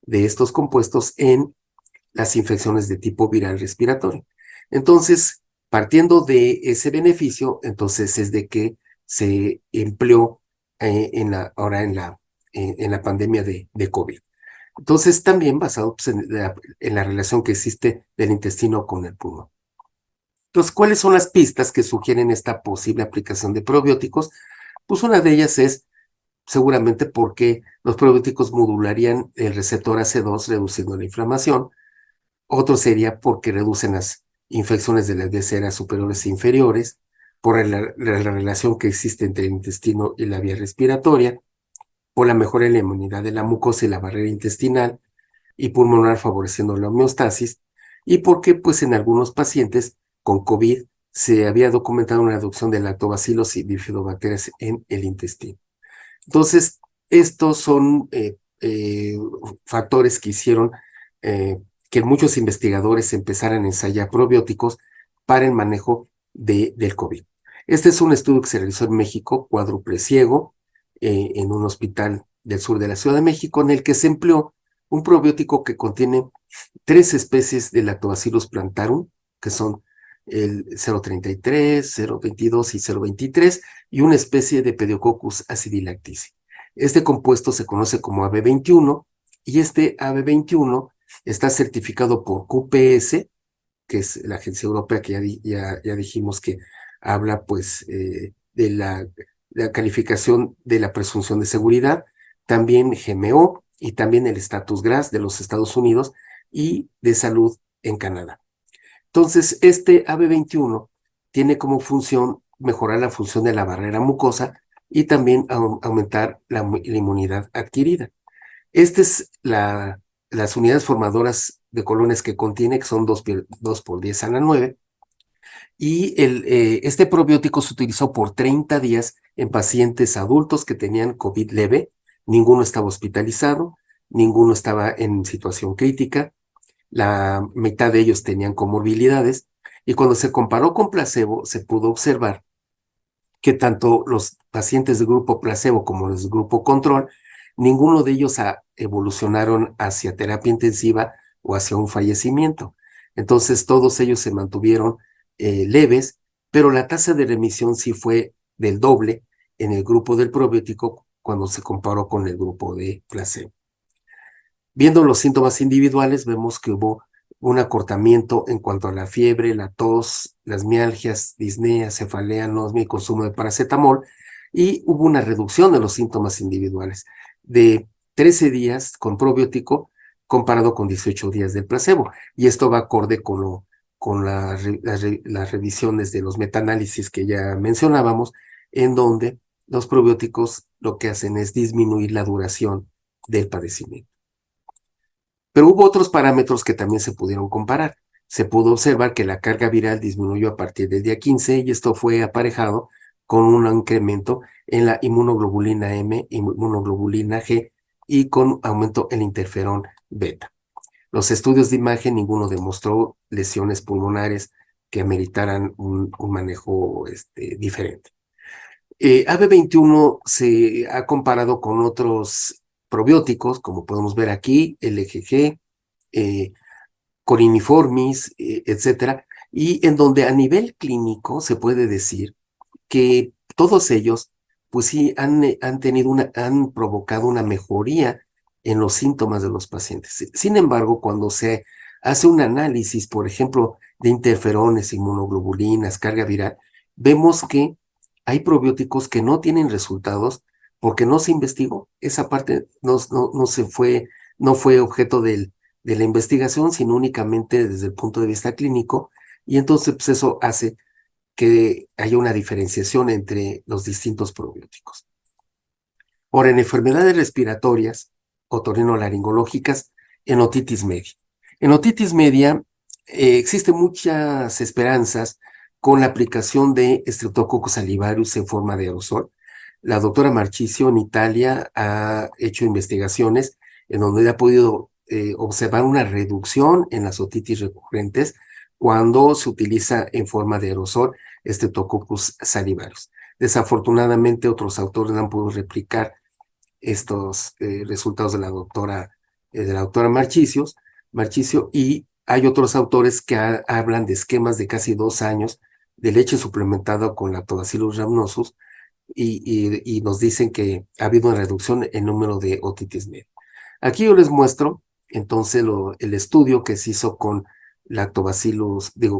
S3: de estos compuestos en las infecciones de tipo viral respiratorio. Entonces, partiendo de ese beneficio, entonces es de que se empleó ahora en la pandemia de COVID. Entonces, también basado pues, en la relación que existe del intestino con el pulmón. Entonces, ¿cuáles son las pistas que sugieren esta posible aplicación de probióticos? Pues una de ellas es seguramente porque los probióticos modularían el receptor AC2 reduciendo la inflamación. Otro sería porque reducen las infecciones de las vías aéreas superiores e inferiores, por la relación que existe entre el intestino y la vía respiratoria, por la mejora en la inmunidad de la mucosa y la barrera intestinal y pulmonar favoreciendo la homeostasis, y porque pues en algunos pacientes con COVID se había documentado una reducción de lactobacilos y bifidobacterias en el intestino. Entonces, estos son factores que hicieron que muchos investigadores empezaran a ensayar probióticos para el manejo del COVID. Este es un estudio que se realizó en México, cuádruple ciego, en un hospital del sur de la Ciudad de México, en el que se empleó un probiótico que contiene 3 especies de Lactobacillus plantarum, que son el 033, 022 y 023, y una especie de Pediococcus acidilactice. Este compuesto se conoce como AB21, y este AB21 está certificado por QPS, que es la agencia europea que ya dijimos que habla pues de la calificación de la presunción de seguridad, también GMO y también el Status GRAS de los Estados Unidos y de salud en Canadá. Entonces, este AB21 tiene como función mejorar la función de la barrera mucosa y también aumentar la inmunidad adquirida. Estas las unidades formadoras de colonias que contiene, que son 2 por 10 a la 9, y este probiótico se utilizó por 30 días en pacientes adultos que tenían COVID leve, ninguno estaba hospitalizado, ninguno estaba en situación crítica, la mitad de ellos tenían comorbilidades, y cuando se comparó con placebo, se pudo observar que tanto los pacientes de grupo placebo como los de grupo control, ninguno de ellos evolucionaron hacia terapia intensiva o hacia un fallecimiento. Entonces, todos ellos se mantuvieron leves, pero la tasa de remisión sí fue del doble en el grupo del probiótico cuando se comparó con el grupo de placebo. Viendo los síntomas individuales, vemos que hubo un acortamiento en cuanto a la fiebre, la tos, las mialgias, disnea, cefalea, anosmia y consumo de paracetamol, y hubo una reducción de los síntomas individuales de 13 días con probiótico comparado con 18 días del placebo. Y esto va acorde con las revisiones de los metaanálisis que ya mencionábamos, en donde los probióticos lo que hacen es disminuir la duración del padecimiento. Pero hubo otros parámetros que también se pudieron comparar. Se pudo observar que la carga viral disminuyó a partir del día 15 y esto fue aparejado con un incremento en la inmunoglobulina M, inmunoglobulina G y con aumento en el interferón beta. Los estudios de imagen, ninguno demostró lesiones pulmonares que ameritaran un manejo diferente. AB21 se ha comparado con otros probióticos, como podemos ver aquí, LGG, Coriniformis, etcétera, y en donde a nivel clínico se puede decir que todos ellos, pues sí, han provocado una mejoría en los síntomas de los pacientes. Sin embargo, cuando se hace un análisis, por ejemplo, de interferones, inmunoglobulinas, carga viral, vemos que hay probióticos que no tienen resultados porque no se investigó. Esa parte no fue objeto de la investigación, sino únicamente desde el punto de vista clínico, y entonces pues, eso hace que haya una diferenciación entre los distintos probióticos. Ahora, en enfermedades respiratorias otorrinolaringológicas, en otitis media. En otitis media existen muchas esperanzas con la aplicación de Streptococcus salivarius en forma de aerosol. La doctora Marchisio en Italia ha hecho investigaciones en donde ha podido observar una reducción en las otitis recurrentes cuando se utiliza en forma de aerosol Streptococcus salivarius. Desafortunadamente, otros autores no han podido replicar estos resultados de la doctora Marchisio, y hay otros autores que hablan de esquemas de casi 2 años de leche suplementada con Lactobacillus rhamnosus y nos dicen que ha habido una reducción en el número de otitis media. Aquí yo les muestro entonces el estudio que se hizo con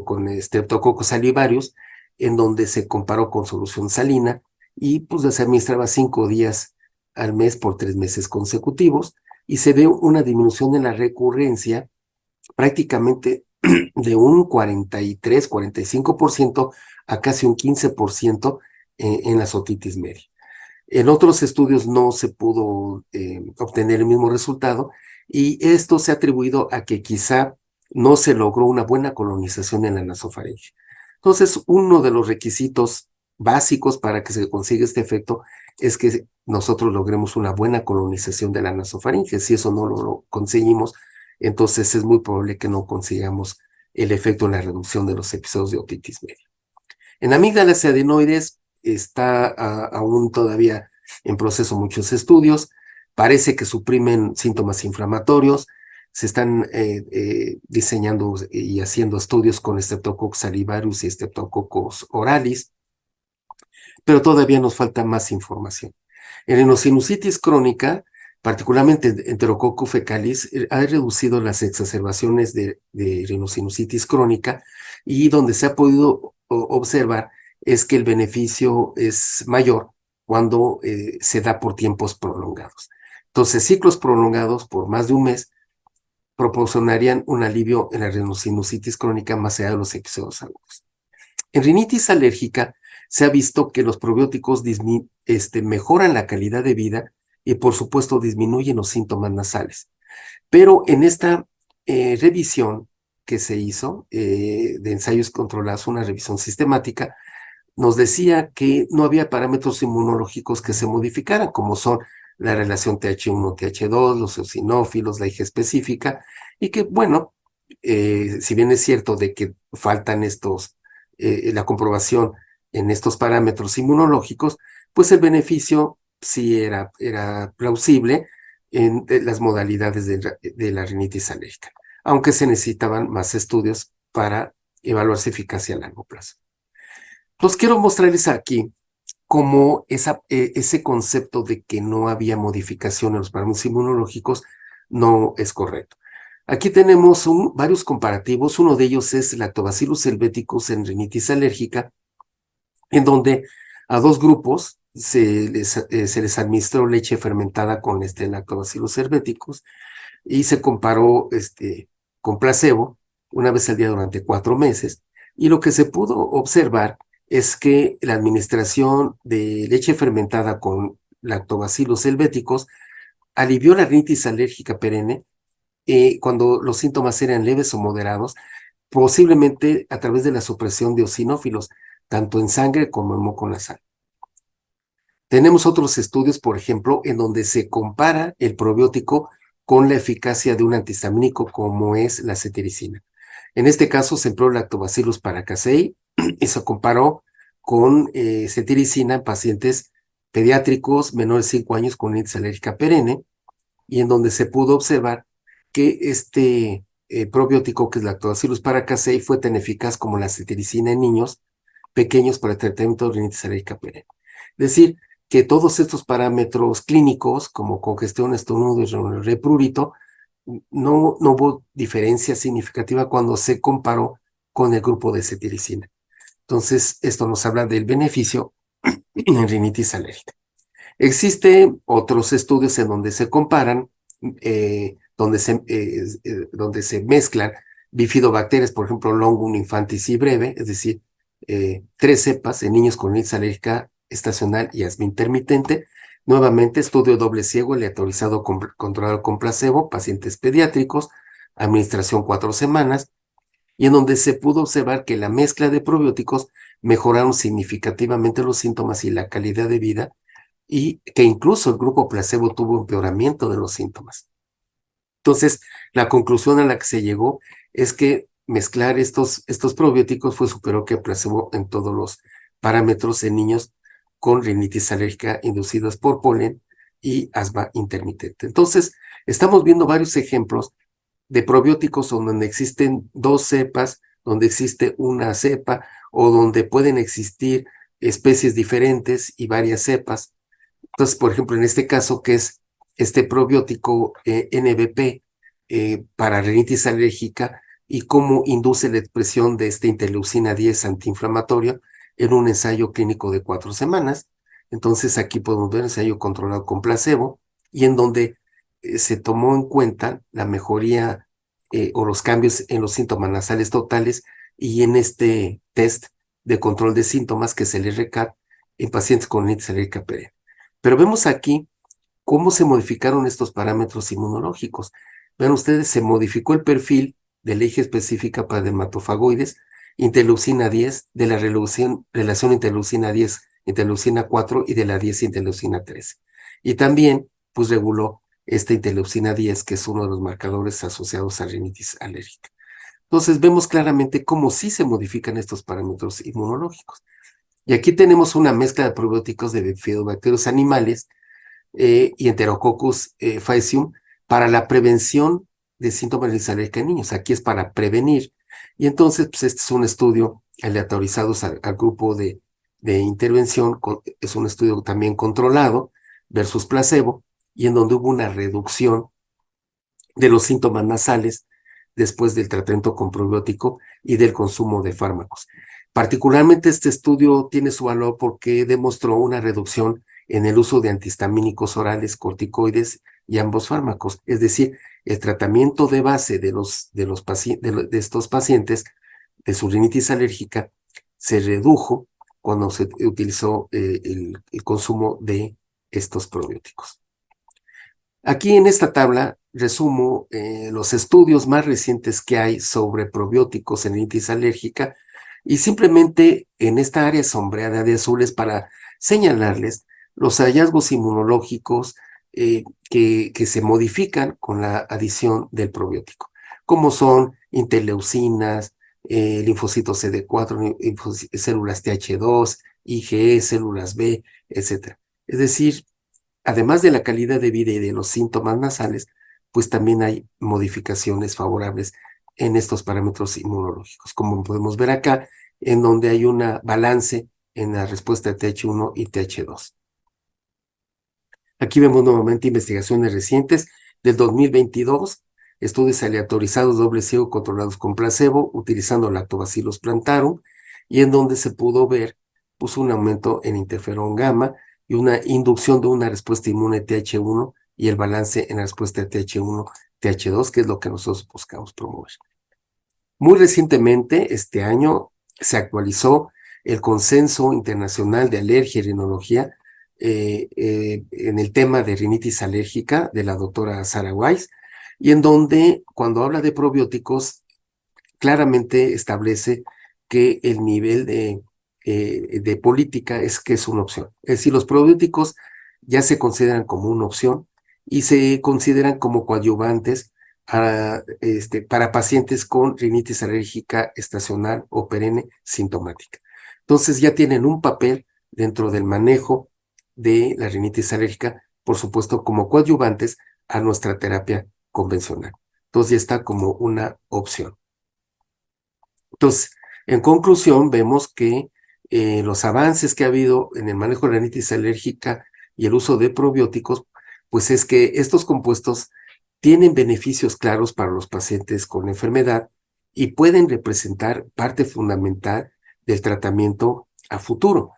S3: con Streptococcus salivarius, en donde se comparó con solución salina y pues se administraba 5 días al mes por 3 meses consecutivos y se ve una disminución en la recurrencia prácticamente de un 43-45% a casi un 15% en las otitis media. En otros estudios no se pudo obtener el mismo resultado y esto se ha atribuido a que quizá no se logró una buena colonización en la nasofaringe. Entonces, uno de los requisitos básicos para que se consiga este efecto es que nosotros logremos una buena colonización de la nasofaringe. Si eso no lo conseguimos, entonces es muy probable que no consigamos el efecto en la reducción de los episodios de otitis media. En amígdalas y adenoides está aún todavía en proceso muchos estudios. Parece que suprimen síntomas inflamatorios. Se están diseñando y haciendo estudios con Streptococcus salivarius y Streptococcus oralis, pero todavía nos falta más información. En rinosinusitis crónica, particularmente Enterococcus fecalis, ha reducido las exacerbaciones de rinosinusitis crónica, y donde se ha podido observar es que el beneficio es mayor cuando se da por tiempos prolongados. Entonces, ciclos prolongados por más de un mes proporcionarían un alivio en la rinosinusitis crónica más allá de los episodios agudos. En rinitis alérgica se ha visto que los probióticos mejoran la calidad de vida y, por supuesto, disminuyen los síntomas nasales. Pero en esta revisión que se hizo de ensayos controlados, una revisión sistemática, nos decía que no había parámetros inmunológicos que se modificaran, como son la relación TH1-TH2, los eosinófilos, la IG específica, y que, bueno, si bien es cierto de que faltan la comprobación en estos parámetros inmunológicos, pues el beneficio sí era plausible en las modalidades de la rinitis alérgica, aunque se necesitaban más estudios para evaluar su eficacia a largo plazo. Los quiero mostrarles aquí cómo ese concepto de que no había modificación en los parámetros inmunológicos no es correcto. Aquí tenemos varios comparativos. Uno de ellos es Lactobacillus helveticus en rinitis alérgica, en donde a dos grupos se les administró leche fermentada con Lactobacillus helveticus y se comparó con placebo una vez al día durante 4 meses. Y lo que se pudo observar es que la administración de leche fermentada con Lactobacillus helveticus alivió la rinitis alérgica perenne cuando los síntomas eran leves o moderados, posiblemente a través de la supresión de eosinófilos, tanto en sangre como en moco nasal. Tenemos otros estudios, por ejemplo, en donde se compara el probiótico con la eficacia de un antihistamínico como es la cetiricina. En este caso se empleó Lactobacillus paracasei y se comparó con cetiricina en pacientes pediátricos menores de 5 años con rinitis alérgica perenne, y en donde se pudo observar que este probiótico, que es Lactobacillus paracasei, fue tan eficaz como la cetiricina en niños pequeños para el tratamiento de rinitis alérgica perenne. Es decir, que todos estos parámetros clínicos, como congestión, estornudo y reprurito, no hubo diferencia significativa cuando se comparó con el grupo de cetiricina. Entonces, esto nos habla del beneficio en rinitis alérgica. Existen otros estudios en donde se comparan, donde se mezclan bifidobacterias, por ejemplo, Longum infantis y breve, es decir, 3 cepas en niños con rinitis alérgica estacional y asma intermitente. Nuevamente, estudio doble ciego, aleatorizado, controlado con placebo, pacientes pediátricos, administración 4 semanas, y en donde se pudo observar que la mezcla de probióticos mejoraron significativamente los síntomas y la calidad de vida, y que incluso el grupo placebo tuvo empeoramiento de los síntomas. Entonces, la conclusión a la que se llegó es que mezclar estos probióticos fue superior que el placebo en todos los parámetros en niños con rinitis alérgica inducidas por polen y asma intermitente. Entonces, estamos viendo varios ejemplos de probióticos donde existen 2 cepas, donde existe una cepa, o donde pueden existir especies diferentes y varias cepas. Entonces, por ejemplo, en este caso, que es este probiótico NBP para rinitis alérgica, y cómo induce la expresión de esta interleucina 10 antiinflamatorio en un ensayo clínico de 4 semanas. Entonces, aquí podemos ver ensayo controlado con placebo, y en donde se tomó en cuenta la mejoría o los cambios en los síntomas nasales totales y en este test de control de síntomas, que es el RCAT, en pacientes con rinitis alérgica perenne. Pero vemos aquí cómo se modificaron estos parámetros inmunológicos. Vean ustedes, se modificó el perfil de la IG específica para dermatofagoides, interleucina 10, de la relación interleucina 10, interleucina 4 y de la 10 interleucina 13. Y también, pues reguló esta interleucina 10, que es uno de los marcadores asociados a rinitis alérgica. Entonces vemos claramente cómo sí se modifican estos parámetros inmunológicos. Y aquí tenemos una mezcla de probióticos de bifidobacterios animales y Enterococcus faecium para la prevención de síntomas de rinitis alérgica en niños. Aquí es para prevenir. Y entonces, pues este es un estudio aleatorizado al grupo de intervención, es un estudio también controlado versus placebo, y en donde hubo una reducción de los síntomas nasales después del tratamiento con probiótico y del consumo de fármacos. Particularmente este estudio tiene su valor porque demostró una reducción en el uso de antihistamínicos orales, corticoides y ambos fármacos. Es decir, el tratamiento de base de estos pacientes de su rinitis alérgica se redujo cuando se utilizó el consumo de estos probióticos. Aquí en esta tabla resumo los estudios más recientes que hay sobre probióticos en rinitis alérgica, y simplemente en esta área sombreada de azules para señalarles los hallazgos inmunológicos que se modifican con la adición del probiótico, como son interleucinas, linfocitos CD4, células TH2, IgE, células B, etc. Es decir, además de la calidad de vida y de los síntomas nasales, pues también hay modificaciones favorables en estos parámetros inmunológicos, como podemos ver acá, en donde hay un balance en la respuesta de TH1 y TH2. Aquí vemos nuevamente investigaciones recientes del 2022, estudios aleatorizados doble ciego controlados con placebo, utilizando Lactobacillus plantarum, y en donde se pudo ver pues, un aumento en interferón gamma y una inducción de una respuesta inmune TH1 y el balance en la respuesta de TH1, TH2, que es lo que nosotros buscamos promover. Muy recientemente, este año, se actualizó el Consenso Internacional de Alergia y Rinología en el tema de rinitis alérgica de la doctora Sarah Weiss, y en donde, cuando habla de probióticos, claramente establece que el nivel de política es que es una opción. Es decir, los probióticos ya se consideran como una opción y se consideran como coadyuvantes para pacientes con rinitis alérgica estacional o perenne sintomática. Entonces ya tienen un papel dentro del manejo de la rinitis alérgica, por supuesto, como coadyuvantes a nuestra terapia convencional. Entonces ya está como una opción. Entonces, en conclusión, vemos que los avances que ha habido en el manejo de la rinitis alérgica y el uso de probióticos, pues es que estos compuestos tienen beneficios claros para los pacientes con enfermedad y pueden representar parte fundamental del tratamiento a futuro.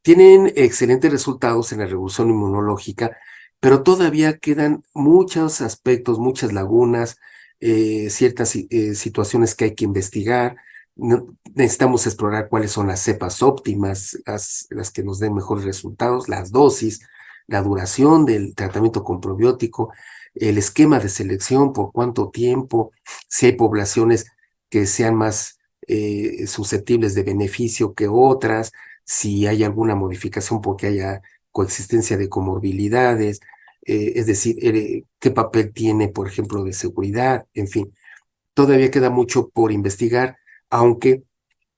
S3: Tienen excelentes resultados en la regulación inmunológica, pero todavía quedan muchos aspectos, muchas lagunas, ciertas situaciones que hay que investigar. Necesitamos explorar cuáles son las cepas óptimas, las que nos den mejores resultados, las dosis, la duración del tratamiento con probiótico, el esquema de selección, por cuánto tiempo, si hay poblaciones que sean más susceptibles de beneficio que otras, si hay alguna modificación porque haya coexistencia de comorbilidades, es decir, qué papel tiene, por ejemplo, de seguridad, en fin. Todavía queda mucho por investigar, aunque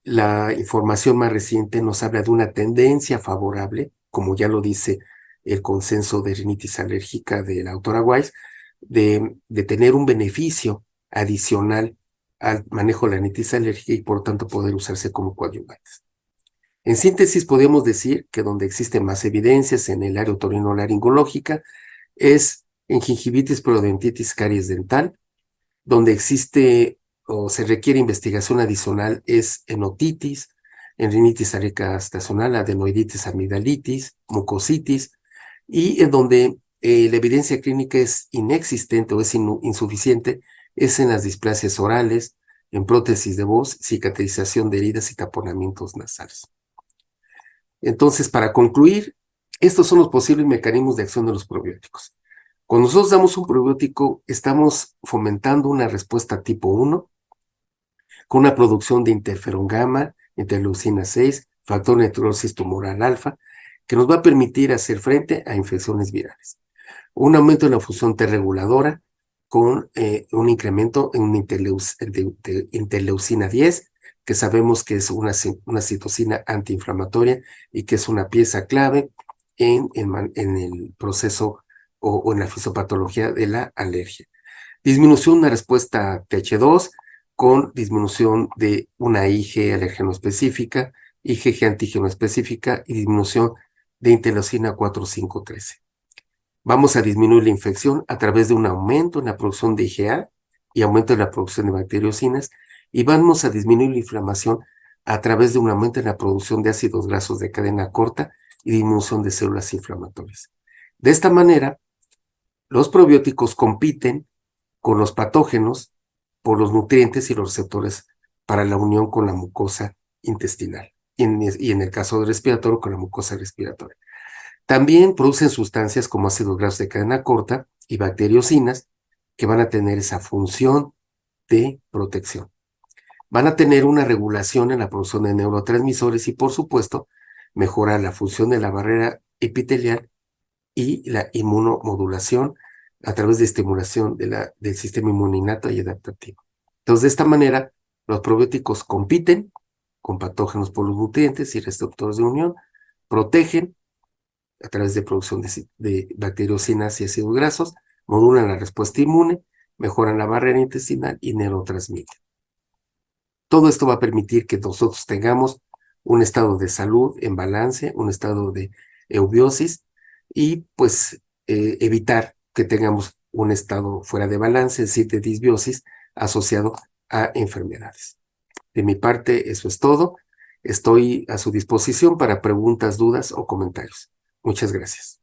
S3: la información más reciente nos habla de una tendencia favorable, como ya lo dice el consenso de rinitis alérgica de la autora Weiss, de tener un beneficio adicional al manejo de la rinitis alérgica y por lo tanto poder usarse como coadyuvantes. En síntesis, podemos decir que donde existen más evidencias en el área otorrinolaringológica es en gingivitis, periodontitis, caries dental. Donde existe o se requiere investigación adicional es en otitis, en rinitis alérgica estacional, adenoiditis, amigdalitis, mucositis, y en donde la evidencia clínica es inexistente o es insuficiente es en las displasias orales, en prótesis de voz, cicatrización de heridas y taponamientos nasales. Entonces, para concluir, estos son los posibles mecanismos de acción de los probióticos. Cuando nosotros damos un probiótico, estamos fomentando una respuesta tipo 1, con una producción de interferón gamma, interleucina 6, factor de necrosis tumoral alfa, que nos va a permitir hacer frente a infecciones virales. Un aumento en la función T reguladora con un incremento en de interleucina 10, que sabemos que es una citocina antiinflamatoria y que es una pieza clave en el proceso o en la fisiopatología de la alergia. Disminución de la respuesta TH2 con disminución de una IgG alérgeno específica, IgG antígeno específica y disminución de interleucina 4-5-13. Vamos a disminuir la infección a través de un aumento en la producción de IgA y aumento en la producción de bacteriocinas, y vamos a disminuir la inflamación a través de un aumento en la producción de ácidos grasos de cadena corta y disminución de células inflamatorias. De esta manera, los probióticos compiten con los patógenos por los nutrientes y los receptores para la unión con la mucosa intestinal y en el caso del respiratorio con la mucosa respiratoria. También producen sustancias como ácidos grasos de cadena corta y bacteriocinas que van a tener esa función de protección. Van a tener una regulación en la producción de neurotransmisores y, por supuesto, mejorar la función de la barrera epitelial y la inmunomodulación a través de estimulación del sistema inmune innato y adaptativo. Entonces, de esta manera, los probióticos compiten con patógenos por los nutrientes y receptores de unión, protegen a través de producción de bacteriocinas y ácidos grasos, modulan la respuesta inmune, mejoran la barrera intestinal y neurotransmiten. Todo esto va a permitir que nosotros tengamos un estado de salud en balance, un estado de eubiosis y pues evitar que tengamos un estado fuera de balance, es decir, de disbiosis asociado a enfermedades. De mi parte, eso es todo. Estoy a su disposición para preguntas, dudas o comentarios. Muchas gracias.